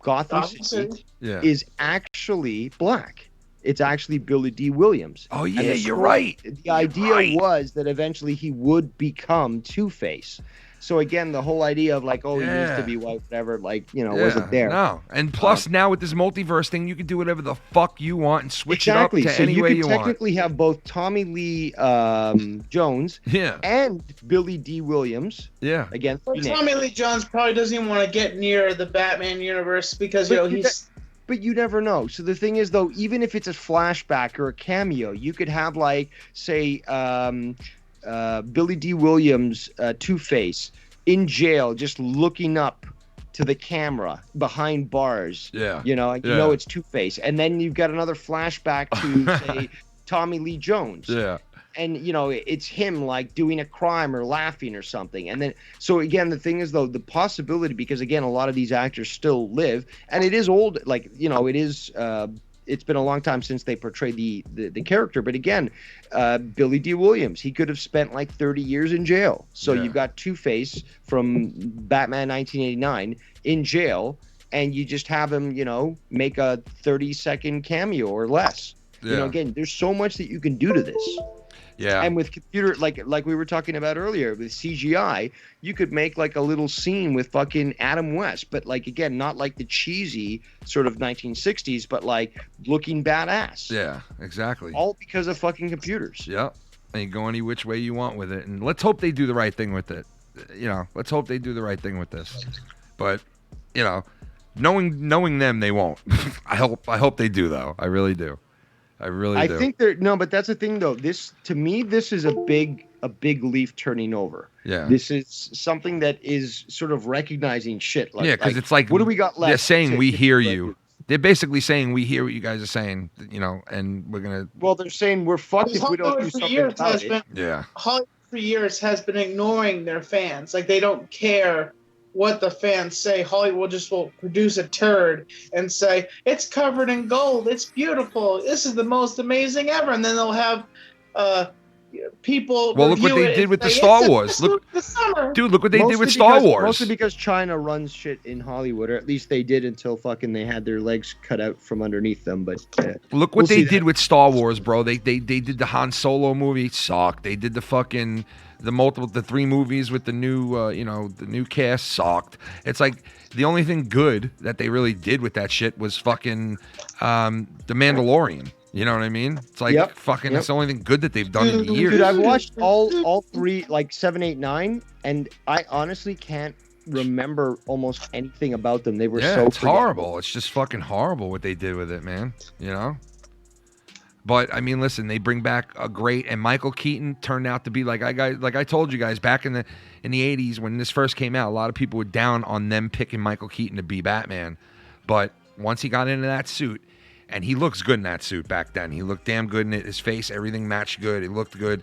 Gotham City, is actually black. It's actually Billy D. Williams. Oh, yeah, you're right. The idea was that eventually he would become Two-Face. So, again, the whole idea of, like, he used to be white, whatever, like, you know, wasn't there. No. And plus, now with this multiverse thing, you can do whatever the fuck you want and switch it up to any way you want. So you could technically have both Tommy Lee Jones and Billy D. Williams. Yeah. Again, Tommy Lee Jones probably doesn't even want to get near the Batman universe because, he's... But you never know. So the thing is, though, even if it's a flashback or a cameo, you could have, like, say, Billy D. Williams, Two-Face, in jail, just looking up to the camera behind bars. Yeah. You know, and you know it's Two-Face. And then you've got another flashback to, say, Tommy Lee Jones. Yeah. And, you know, it's him, like, doing a crime or laughing or something. And then, so, again, the thing is, though, the possibility, because, again, a lot of these actors still live, and it is old, like, you know, it is, it's been a long time since they portrayed the character. But, again, Billy D. Williams, he could have spent, like, 30 years in jail. So you've got Two-Face from Batman 1989 in jail, and you just have him, you know, make a 30-second cameo or less. Yeah. You know, again, there's so much that you can do to this. Yeah. And with computer, like we were talking about earlier, with CGI, you could make like a little scene with fucking Adam West, but like, again, not like the cheesy sort of 1960s, but like looking badass. Yeah, exactly. All because of fucking computers. Yeah. And you go any which way you want with it. And let's hope they do the right thing with it. You know, let's hope they do the right thing with this. But, you know, knowing them, they won't. I hope they do, though. I really do. I think but that's the thing, though. This, to me, this is a big leaf turning over. Yeah. This is something that is sort of recognizing shit. Like, because it's like, what do we got left? They're saying we hear you. They're basically saying we hear what you guys are saying, you know, and we're gonna. Well, they're saying we're fucked if we don't do something about it. Hollywood for years has been ignoring their fans. Like, they don't care what the fans say. Hollywood just will produce a turd and say, it's covered in gold, it's beautiful, this is the most amazing ever. And then they'll have people. Well, look what they did with the Star Wars. Look what they did with Star Wars. Mostly because China runs shit in Hollywood, or at least they did until fucking they had their legs cut out from underneath them. But look what they did with Star Wars, bro. They did the Han Solo movie, sucked. They did the 3 movies with the new the new cast, sucked. It's like the only thing good that they really did with that shit was fucking The Mandalorian. You know what I mean? It's like that's the only thing good that they've done in years. Dude, I've watched all 3, like 7, 8, 9, and I honestly can't remember almost anything about them. They were so it's horrible. It's just fucking horrible what they did with it, man. You know? But I mean, listen, they bring back a great, and Michael Keaton turned out to be like I told you guys back in the 80s when this first came out, a lot of people were down on them picking Michael Keaton to be Batman. But once he got into that suit, and he looks good in that suit back then. He looked damn good in it. His face, everything matched good. It looked good.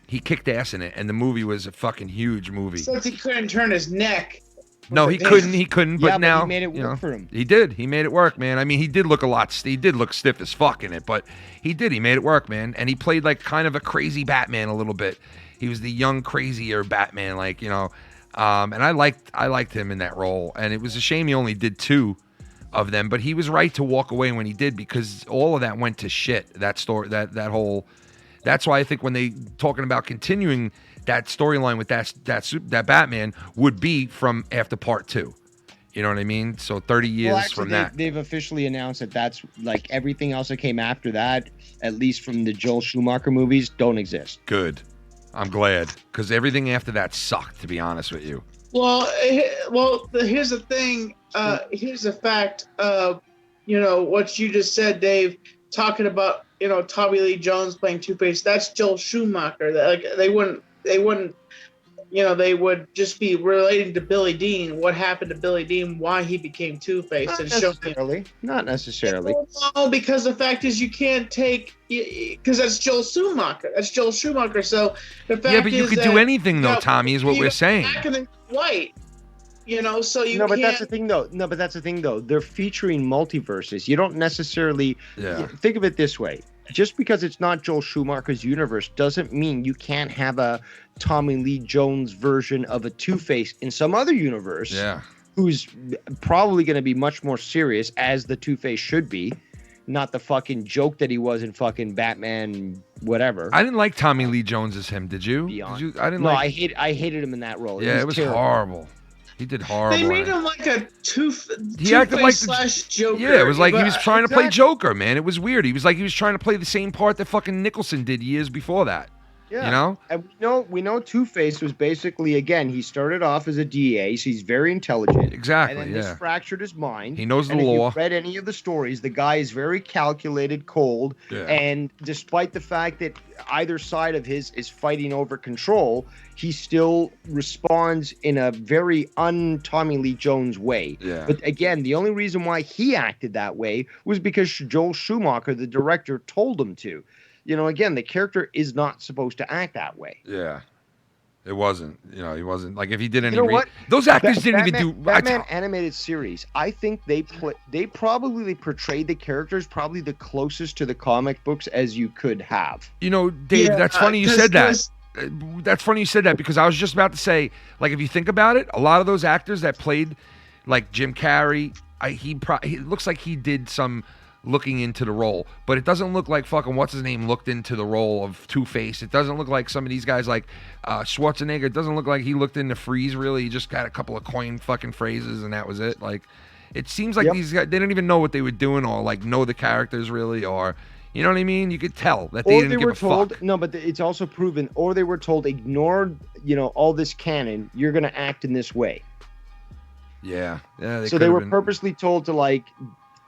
He kicked ass in it, and the movie was a fucking huge movie. Since he couldn't turn his neck. No, he couldn't. But now he made it work for him. He did. He made it work, man. I mean, he did look he did look stiff as fuck in it, but he did. He made it work, man. And he played like kind of a crazy Batman a little bit. He was the young, crazier Batman, and I liked him in that role. And it was a shame he only did 2 of them, but he was right to walk away when he did, because all of that went to shit. That story, that whole. That's why I think when they talking about continuing that storyline with that Batman would be from after part 2. You know what I mean? So 30 years from that. They've officially announced that that's like everything else that came after that, at least from the Joel Schumacher movies, don't exist. Good. I'm glad, because everything after that sucked, to be honest with you. Well, here's the thing. Here's the fact. What you just said, Dave, talking about Tommy Lee Jones playing Two-Face. That's Joel Schumacher. They wouldn't. They would just be relating to Billy Dean. What happened to Billy Dean? Why he became Two-Face? Not necessarily. No, because the fact is you can't take, because that's Joel Schumacher. So the fact is, yeah, but you could do anything though, Tommy. Is what we're saying. Black and white. So you. No, but that's the thing, though. They're featuring multiverses. You don't necessarily think of it this way. Just because it's not Joel Schumacher's universe doesn't mean you can't have a Tommy Lee Jones version of a Two-Face in some other universe. Yeah. Who's probably going to be much more serious, as the Two-Face should be. Not the fucking joke that he was in fucking Batman, whatever. I didn't like Tommy Lee Jones as him. Did you? I hated him in that role. Yeah, it was horrible. He did horrible. They made him like a He acted like Joker. Yeah, it was like he was trying to play Joker, man. It was weird. He was trying to play the same part that fucking Nicholson did years before that. Yeah. And we know Two-Face was basically, again, he started off as a DA, so he's very intelligent. Exactly, and then this fractured his mind. He knows the law. If you read any of the stories, the guy is very calculated, cold, and despite the fact that either side of his is fighting over control, he still responds in a very un-Tommy Lee Jones way. Yeah. But again, the only reason why he acted that way was because Joel Schumacher, the director, told him to. Again, the character is not supposed to act that way. Yeah. It wasn't. He wasn't. Like, if he did any... what? Those actors didn't even do... Batman animated series, I think they probably portrayed the characters probably the closest to the comic books as you could have. Dave, that's funny you said that. That's funny you said that, because I was just about to say, like, if you think about it, a lot of those actors that played, like Jim Carrey, he looks like he did some... looking into the role, but it doesn't look like fucking what's his name looked into the role of Two-Face. It doesn't look like some of these guys like Schwarzenegger. It doesn't look like he looked into Freeze really. He just got a couple of coin fucking phrases and that was it. Like, it seems like these guys, they didn't even know what they were doing or like know the characters really, or you know what I mean? You could tell that they didn't give a fuck. No, but it's also proven, or they were told, ignore all this canon. You're gonna act in this way. Yeah. So they were purposely told to like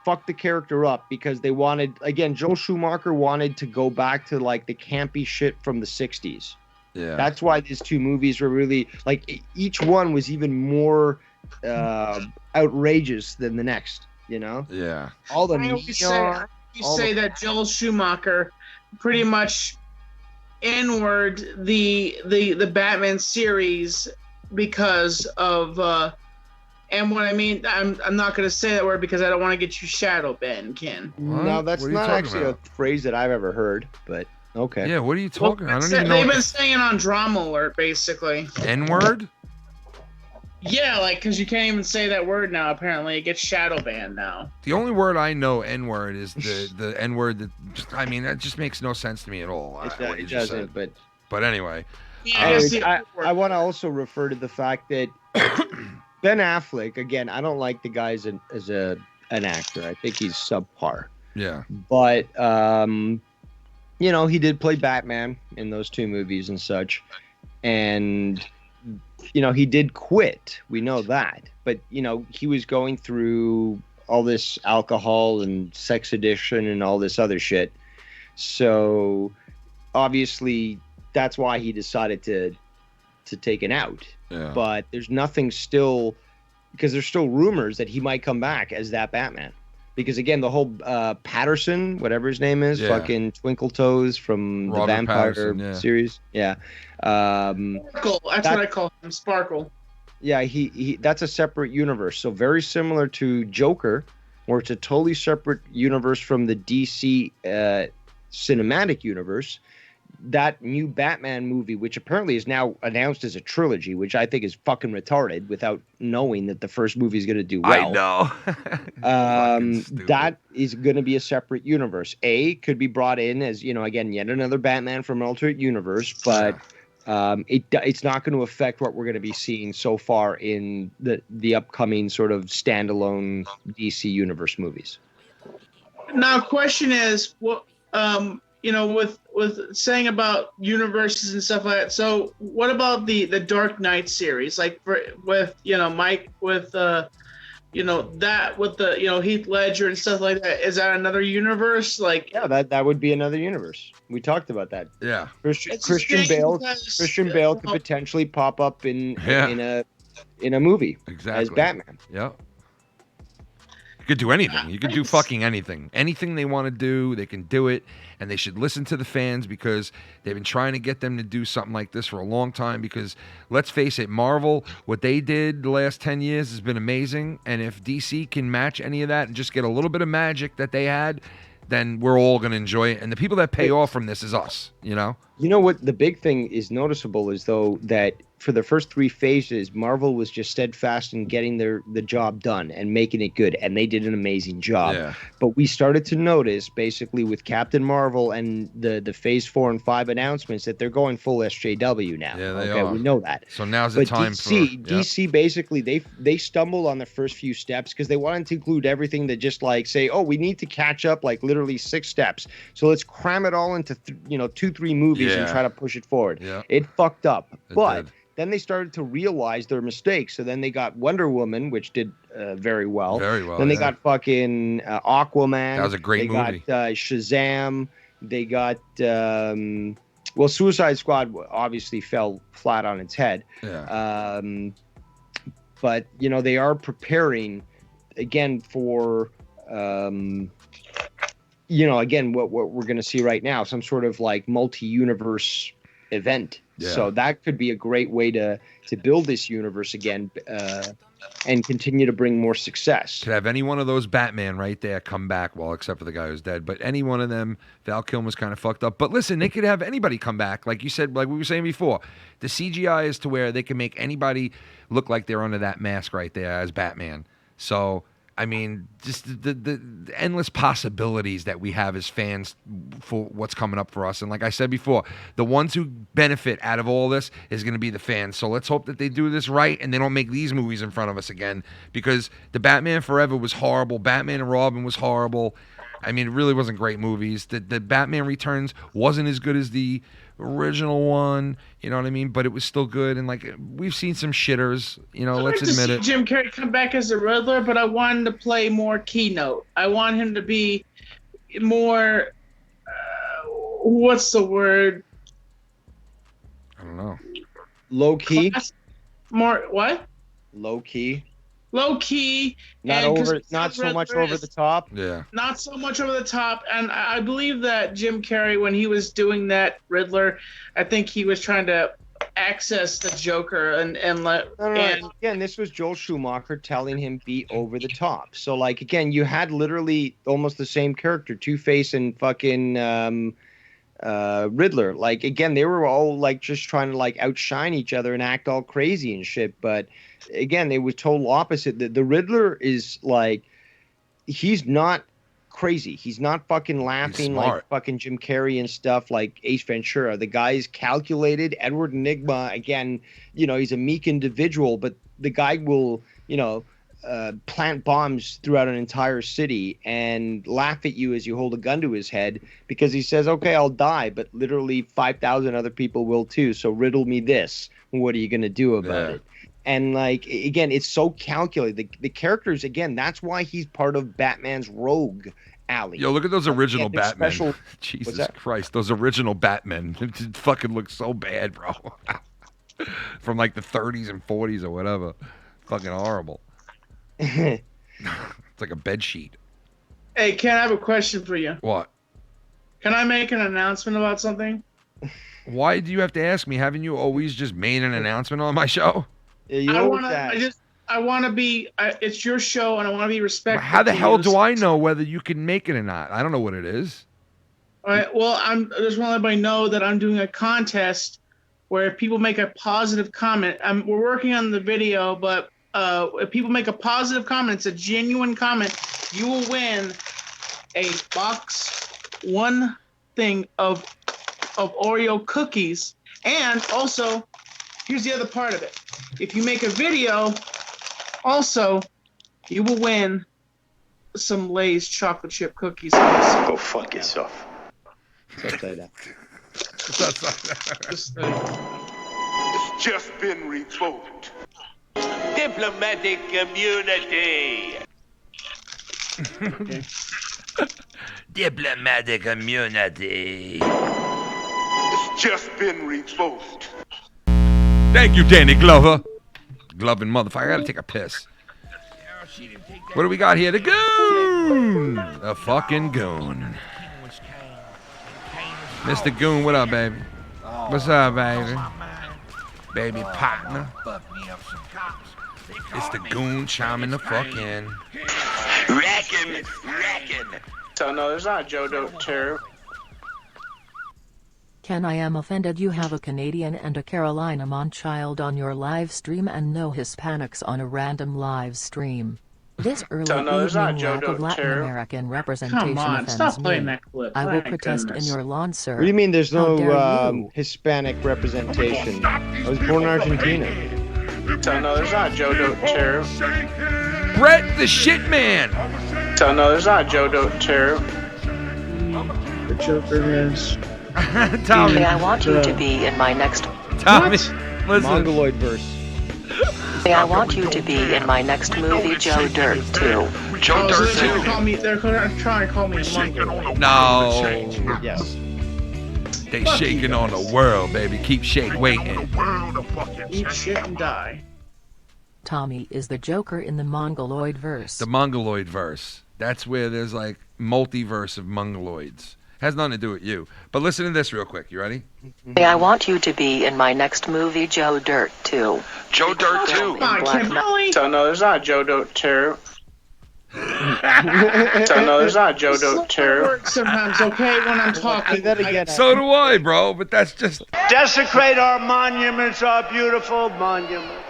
fuck the character up because they wanted, again, Joel Schumacher wanted to go back to like the campy shit from the 60s. Yeah. That's why these two movies were really like, each one was even more outrageous than the next, Yeah. All the say that Joel Schumacher pretty much inward the Batman series because of and what I mean, I'm not gonna say that word because I don't want to get you shadow banned, Ken. No, that's not actually a phrase that I've ever heard, but okay. Yeah, what are you talking? I don't even know. They've been saying it on Drama Alert, basically. N-word? Yeah, like, because you can't even say that word now, apparently. It gets shadow banned now. The only word I know, N-word, is the N-word that, I mean, that just makes no sense to me at all. It doesn't, but anyway. Yeah, I want to also refer to the fact that Ben Affleck, again, I don't like the guy as an actor. I think he's subpar. Yeah. But, you know, he did play Batman in those 2 movies and such. And, you know, he did quit. We know that. But, you know, he was going through all this alcohol and sex addiction and all this other shit. So, obviously, that's why he decided to take an out. Yeah. But there's nothing still, because there's still rumors that he might come back as that Batman. Because again, the whole Patterson, whatever his name is, fucking Twinkle Toes from the Vampire series. Yeah. Sparkle. That's what I call him, Sparkle. Yeah, he that's a separate universe. So very similar to Joker, where it's a totally separate universe from the DC cinematic universe. That new Batman movie, which apparently is now announced as a trilogy, which I think is fucking retarded without knowing that the first movie is going to do well. I know. That is going to be a separate universe. Could be brought in as, you know, again, yet another Batman from an alternate universe, but it's not going to affect what we're going to be seeing so far in the upcoming sort of standalone DC universe movies. Now, question is, what you know, with saying about universes and stuff like that. So, what about the Dark Knight series? Like with you know Mike with you know that with the you know Heath Ledger and stuff like that. Is that another universe? Like that would be another universe. We talked about that. Yeah. Christian Bale could potentially pop up in a movie as Batman. Yeah. You could do anything. You could do fucking anything. Anything they want to do, they can do it. And they should listen to the fans because they've been trying to get them to do something like this for a long time. Because let's face it, Marvel, what they did the last 10 years has been amazing. And if DC can match any of that and just get a little bit of magic that they had, then we're all going to enjoy it. And the people that pay off from this is us, you know? You know what? The big thing is noticeable is, though, that for the first 3 phases, Marvel was just steadfast in getting the job done and making it good, and they did an amazing job. Yeah. But we started to notice, basically, with Captain Marvel and the phase 4 and 5 announcements, that they're going full SJW now. Yeah, they are. We know that. So now's the time DC basically, they stumbled on the first few steps because they wanted to include everything that just like say, oh, we need to catch up like literally 6 steps. So let's cram it all into 2-3 movies and try to push it forward. Yeah. It fucked up. It did. Then they started to realize their mistakes. So then they got Wonder Woman, which did very well. Very well. Then they got fucking Aquaman. That was a great movie. They got Shazam. They got Suicide Squad obviously fell flat on its head. Yeah. But you know they are preparing again for again what we're going to see right now, some sort of like multi-universe event. Yeah. So that could be a great way to build this universe again and continue to bring more success. Could have any one of those Batman right there come back, well, except for the guy who's dead. But any one of them, Val Kilmer's kind of fucked up. But listen, they could have anybody come back. Like you said, like we were saying before, the CGI is to where they can make anybody look like they're under that mask right there as Batman. So, I mean, just the endless possibilities that we have as fans for what's coming up for us. And like I said before, the ones who benefit out of all this is going to be the fans. So let's hope that they do this right and they don't make these movies in front of us again, because the Batman Forever was horrible. Batman and Robin was horrible. I mean, it really wasn't great movies. The Batman Returns wasn't as good as the original one, you know what I mean? But it was still good, and like we've seen some shitters, you know. Let's admit it. Jim Carrey come back as the Riddler, but I want him to play more keynote. I want him to be more. What's the word? I don't know. Low key. More what? Low key. Low key. Not so much over the top. Yeah. Not so much over the top. And I believe that Jim Carrey, when he was doing that Riddler, I think he was trying to access the Joker and let. No. Again, this was Joel Schumacher telling him be over the top. So like again, you had literally almost the same character, Two-Face and fucking Riddler. Like again, they were all like just trying to like outshine each other and act all crazy and shit. But again, they was total opposite. The Riddler is like, he's not crazy. He's not fucking laughing like fucking Jim Carrey and stuff like Ace Ventura. The guy is calculated. Edward Enigma, again, you know, he's a meek individual, but the guy will, you know, plant bombs throughout an entire city and laugh at you as you hold a gun to his head because he says, okay, I'll die, but literally 5,000 other people will too. So riddle me this. What are you going to do about it? And like, again, it's so calculated. The characters, again, that's why he's part of Batman's rogue alley. Yo, look at those original Batmen. Jesus Christ, those original Batmen. It fucking looks so bad, bro. From like the 30s and 40s or whatever. Fucking horrible. It's like a bed sheet. Hey, Ken, I have a question for you. What? Can I make an announcement about something? Why do you have to ask me? Haven't you always just made an announcement on my show? I want to be. It's your show, and I want to be respectful. How the hell do I know whether you can make it or not? I don't know what it is. All right. Well, I just want to let everybody know that I'm doing a contest where if people make a positive comment, we're working on the video, but if people make a positive comment, it's a genuine comment, you will win a box, one thing of Oreo cookies, and also, here's the other part of it. If you make a video, also, you will win some Lay's chocolate chip cookies. Go fuck yourself. Just say that. It's just been revoked. Diplomatic immunity. Okay. Diplomatic immunity. It's just been revoked. Thank you, Danny Glover. Gloving motherfucker. I gotta take a piss. What do we got here? The goon! A fucking goon. Mr. Goon, what up, baby? What's up, baby? Baby partner. It's the goon chiming the fuck in. Reckon. So, no, there's not a Joe Dope chair. Ken, I am offended you have a Canadian and a Carolina man-child on your live stream and no Hispanics on a random live stream. This early evening lack of Latin American representation offends me. I will protest in your lawn, sir. What do you mean there's no Hispanic representation? I was born in Argentina. So, no, there's not a Joe Dope chair. Brett the shit man! So, no, there's not a Joe Dope chair. The Joker is... Tommy, I want you to be in my next... Tommy, listen. Mongoloid verse. I want you to be in my next movie, Joe Dirt 2. Joe Dirt 2? They're trying to call me a Mongoloid. No. Yes. They shaking on the world, baby. Keep waiting. Eat shit and die. Tommy is the Joker in the Mongoloid verse. The Mongoloid verse. That's where there's like multiverse of Mongoloids. Has nothing to do with you. But listen to this real quick. You ready? I want you to be in my next movie, Joe Dirt 2. Joe Dirt 2. So, no, there's not a Joe Dope chair. So, no, there's not a Joe Dope chair. Sometimes, okay, when I'm talking. That again. So do I, bro. But that's just... Desecrate our monuments, our beautiful monuments.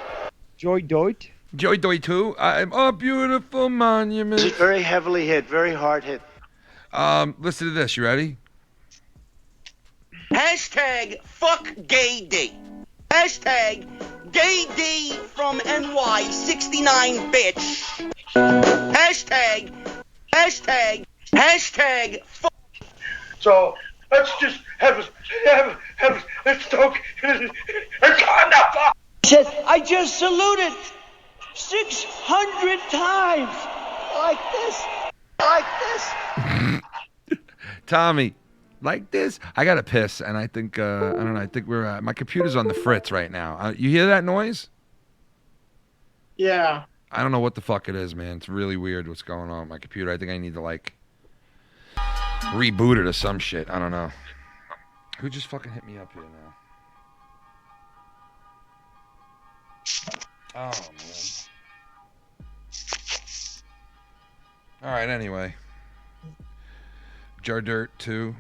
Joy Doit? Joy Doit 2. I'm a beautiful monument. This is very heavily hit, very hard hit. Listen to this. You ready? Hashtag fuck gay D. Hashtag gay D from NY 69 bitch. Hashtag fuck. So let's just let's talk. I just saluted 600 times like this. Tommy, like this? I gotta piss, and I think I don't know. I think we're my computer's on the fritz right now. You hear that noise? Yeah. I don't know what the fuck it is, man. It's really weird what's going on with my computer. I think I need to like reboot it or some shit. I don't know. Who just fucking hit me up here now? Oh, man. All right, anyway. Jar Dirt 2.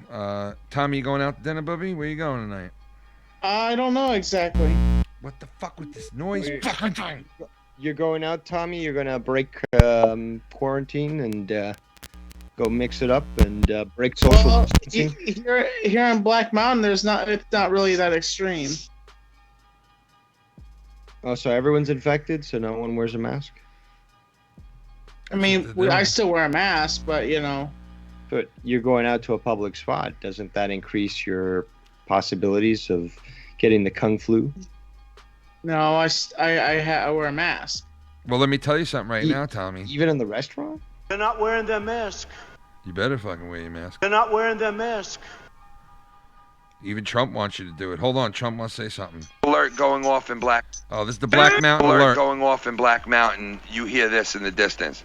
Tommy, you going out to dinner, Bubby? Where you going tonight? I don't know exactly. What the fuck with this noise? You're going out, Tommy? You're going to break quarantine and go mix it up and break social distancing? Here in Black Mountain, it's not really that extreme. Oh, so everyone's infected, so no one wears a mask? I mean, I still wear a mask, but you know. But you're going out to a public spot. Doesn't that increase your possibilities of getting the Kung flu? No, I wear a mask. Well, let me tell you something right now, Tommy. Even in the restaurant? They're not wearing their mask. You better fucking wear your mask. They're not wearing their mask. Even Trump wants you to do it. Hold on, Trump wants to say something. Alert going off in Black. Oh, this is the Black Mountain alert going off in Black Mountain. You hear this in the distance.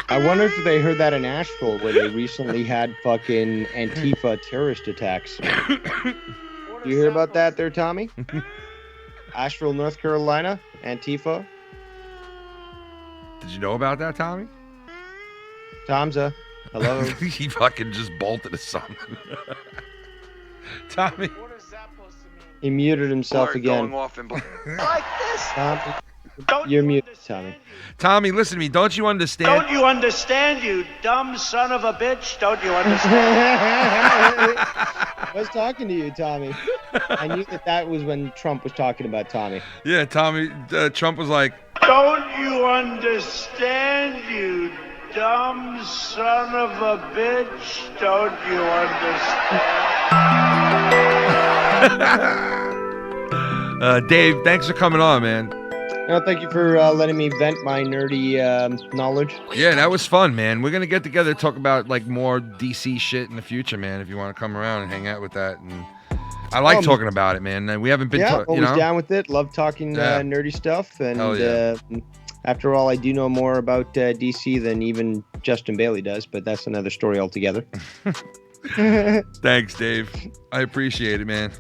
I wonder if they heard that in Asheville, where they recently had fucking Antifa terrorist attacks. You hear about that there, Tommy? Asheville, North Carolina, Antifa. Did you know about that, Tommy? Hamza, hello. He fucking just bolted us something. Tommy. What is that supposed to mean? He muted himself again. Going off in Black. Like this. Tommy, you're muted, Tommy. Tommy, listen to me. Don't you understand? Don't you understand, you dumb son of a bitch? Don't you understand? I was talking to you, Tommy. I knew that was when Trump was talking about Tommy. Yeah, Tommy. Trump was like, Don't you understand, you dumb son of a bitch? Don't you understand? Dave, thanks for coming on, man. No, thank you for letting me vent my nerdy knowledge. Yeah, that was fun, man. We're gonna get together, talk about like more DC shit in the future, man. If you want to come around and hang out with that, and I like talking about it, man. We haven't been, always down with it. Love talking nerdy stuff, and after all, I do know more about DC than even Justin Bailey does, but that's another story altogether. Thanks, Dave. I appreciate it, man.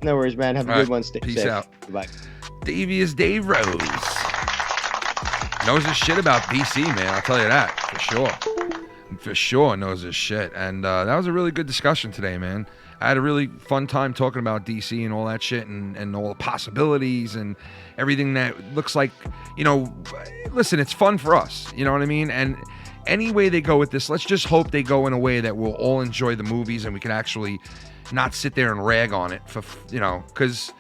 No worries, man. Have a good one. Stay safe. Peace out. Goodbye. Devious Dave Rose knows his shit about DC, man. I'll tell you that for sure. For sure knows his shit. And that was a really good discussion today, man. I had a really fun time talking about DC and all that shit and all the possibilities and everything that looks like, you know, listen, it's fun for us. You know what I mean? And any way they go with this, let's just hope they go in a way that we'll all enjoy the movies and we can actually not sit there and rag on it for, you know, because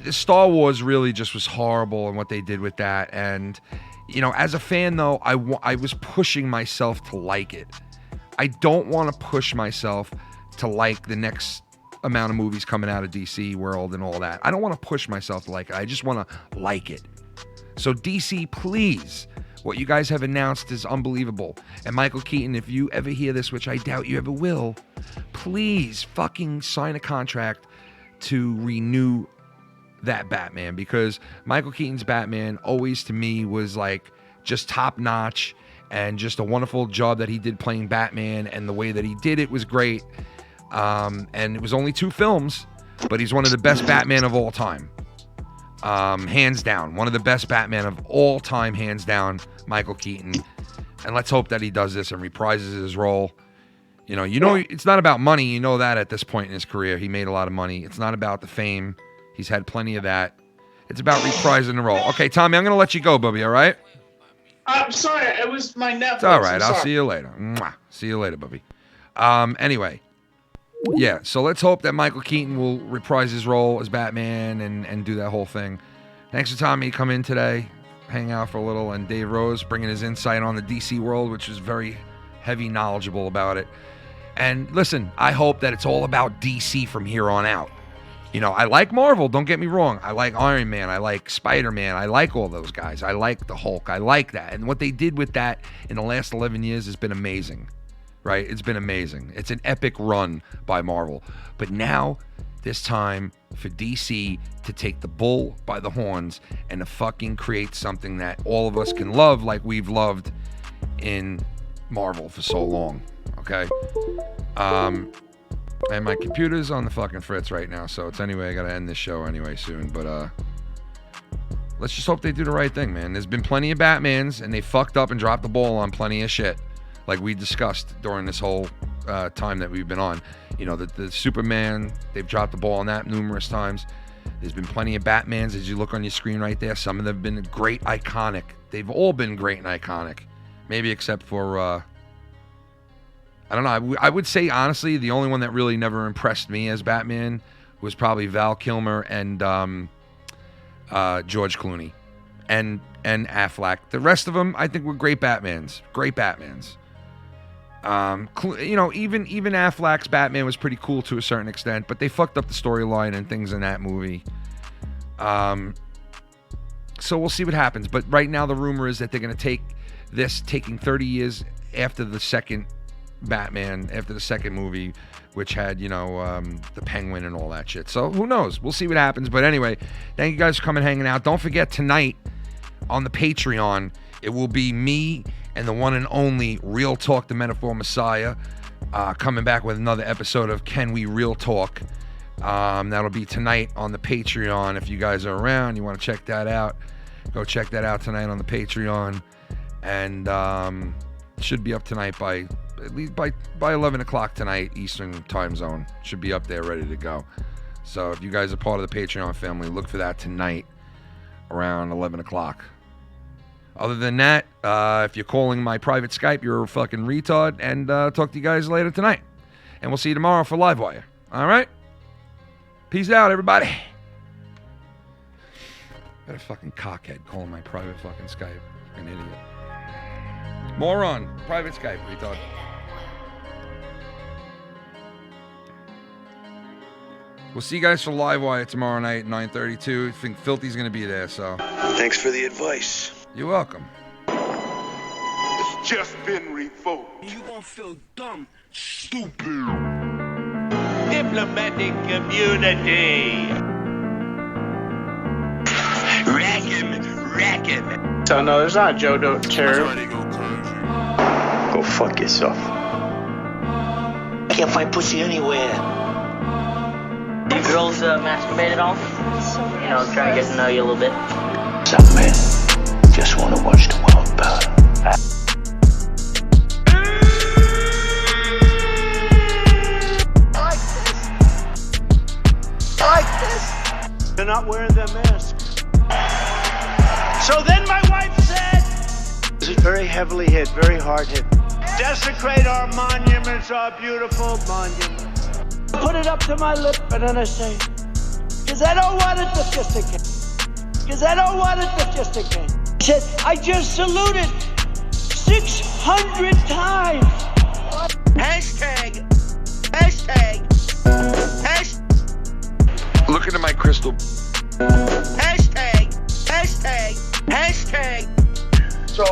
the Star Wars really just was horrible and what they did with that. And, you know, as a fan, though, I was pushing myself to like it. I don't want to push myself to like the next amount of movies coming out of DC World and all that. I don't want to push myself to like it. I just want to like it. So DC, please, what you guys have announced is unbelievable. And Michael Keaton, if you ever hear this, which I doubt you ever will, please fucking sign a contract to renew that Batman, because Michael Keaton's Batman always to me was like just top notch and just a wonderful job that he did playing Batman, and the way that he did it was great. And it was only 2 films, but he's one of the best Batman of all time. Hands down, one of the best Batman of all time, hands down, Michael Keaton. And let's hope that he does this and reprises his role. You know, it's not about money. You know that at this point in his career, he made a lot of money. It's not about the fame. He's had plenty of that. It's about reprising the role. Okay, Tommy, I'm going to let you go, Bubby, all right? I'm sorry. It was my Netflix. It's all right. I'll see you later. Mwah. See you later, Bubby. Anyway. Yeah, so let's hope that Michael Keaton will reprise his role as Batman and do that whole thing. Thanks for Tommy come in today, hang out for a little, and Dave Rose bringing his insight on the DC world, which is very heavy knowledgeable about it. And listen, I hope that it's all about DC from here on out. You know, I like Marvel, don't get me wrong. I like Iron Man, I like Spider-Man, I like all those guys. I like the Hulk, I like that. And what they did with that in the last 11 years has been amazing, right? It's been amazing. It's an epic run by Marvel. But now, this time for DC to take the bull by the horns and to fucking create something that all of us can love like we've loved in Marvel for so long. Okay. And my computer's on the fucking fritz right now, so it's anyway, I gotta end this show anyway soon, but let's just hope they do the right thing, man. There's been plenty of Batmans, and they fucked up and dropped the ball on plenty of shit, like we discussed during this whole time that we've been on. You know, the Superman, they've dropped the ball on that numerous times. There's been plenty of Batmans, as you look on your screen right there. Some of them have been great, iconic. They've all been great and iconic. Maybe except for, I don't know. I would say, honestly, the only one that really never impressed me as Batman was probably Val Kilmer and George Clooney and Affleck. The rest of them, I think, were great Batmans. Great Batmans. You know, even Affleck's Batman was pretty cool to a certain extent, but they fucked up the storyline and things in that movie. So we'll see what happens. But right now, the rumor is that they're going to take this, taking 30 years after the second Batman, after the second movie, which had, you know, the Penguin and all that shit. So who knows? We'll see what happens. But anyway, thank you guys for coming, hanging out. Don't forget, tonight on the Patreon, it will be me and the one and only Real Talk, the Metaphor Messiah, coming back with another episode of Can We Real Talk. That'll be tonight on the Patreon. If you guys are around, you want to check that out, go check that out tonight on the Patreon. And should be up tonight by at least by 11 o'clock tonight, Eastern time zone. Should be up there ready to go. So if you guys are part of the Patreon family, look for that tonight around 11 o'clock. Other than that, if you're calling my private Skype, you're a fucking retard. And talk to you guys later tonight. And we'll see you tomorrow for Livewire. All right? Peace out, everybody. Got a fucking cockhead calling my private fucking Skype. An idiot. Moron. Private Skype, retard. We'll see you guys for Livewire tomorrow night at 9:32. I think Filthy's going to be there, so. Thanks for the advice. You're welcome. It's just been revoked. You gonna feel dumb, Stupid. Diplomatic community. Rack him. So no, there's not a Jodo chair. Go fuck yourself. I can't find pussy anywhere. You girls masturbate at all? You know, trying to get to know you a little bit. Some men just want to watch the world burn. Like this? They're not wearing their masks. So then my wife said, Is it very heavily hit, very hard hit? desecrate our monuments, our beautiful monuments. Put it up to my lip and then I say, because I don't want it sophisticated. Because I don't want it sophisticated. He said, I just saluted 600 times. Hashtag. Look into my crystal. Hashtag. So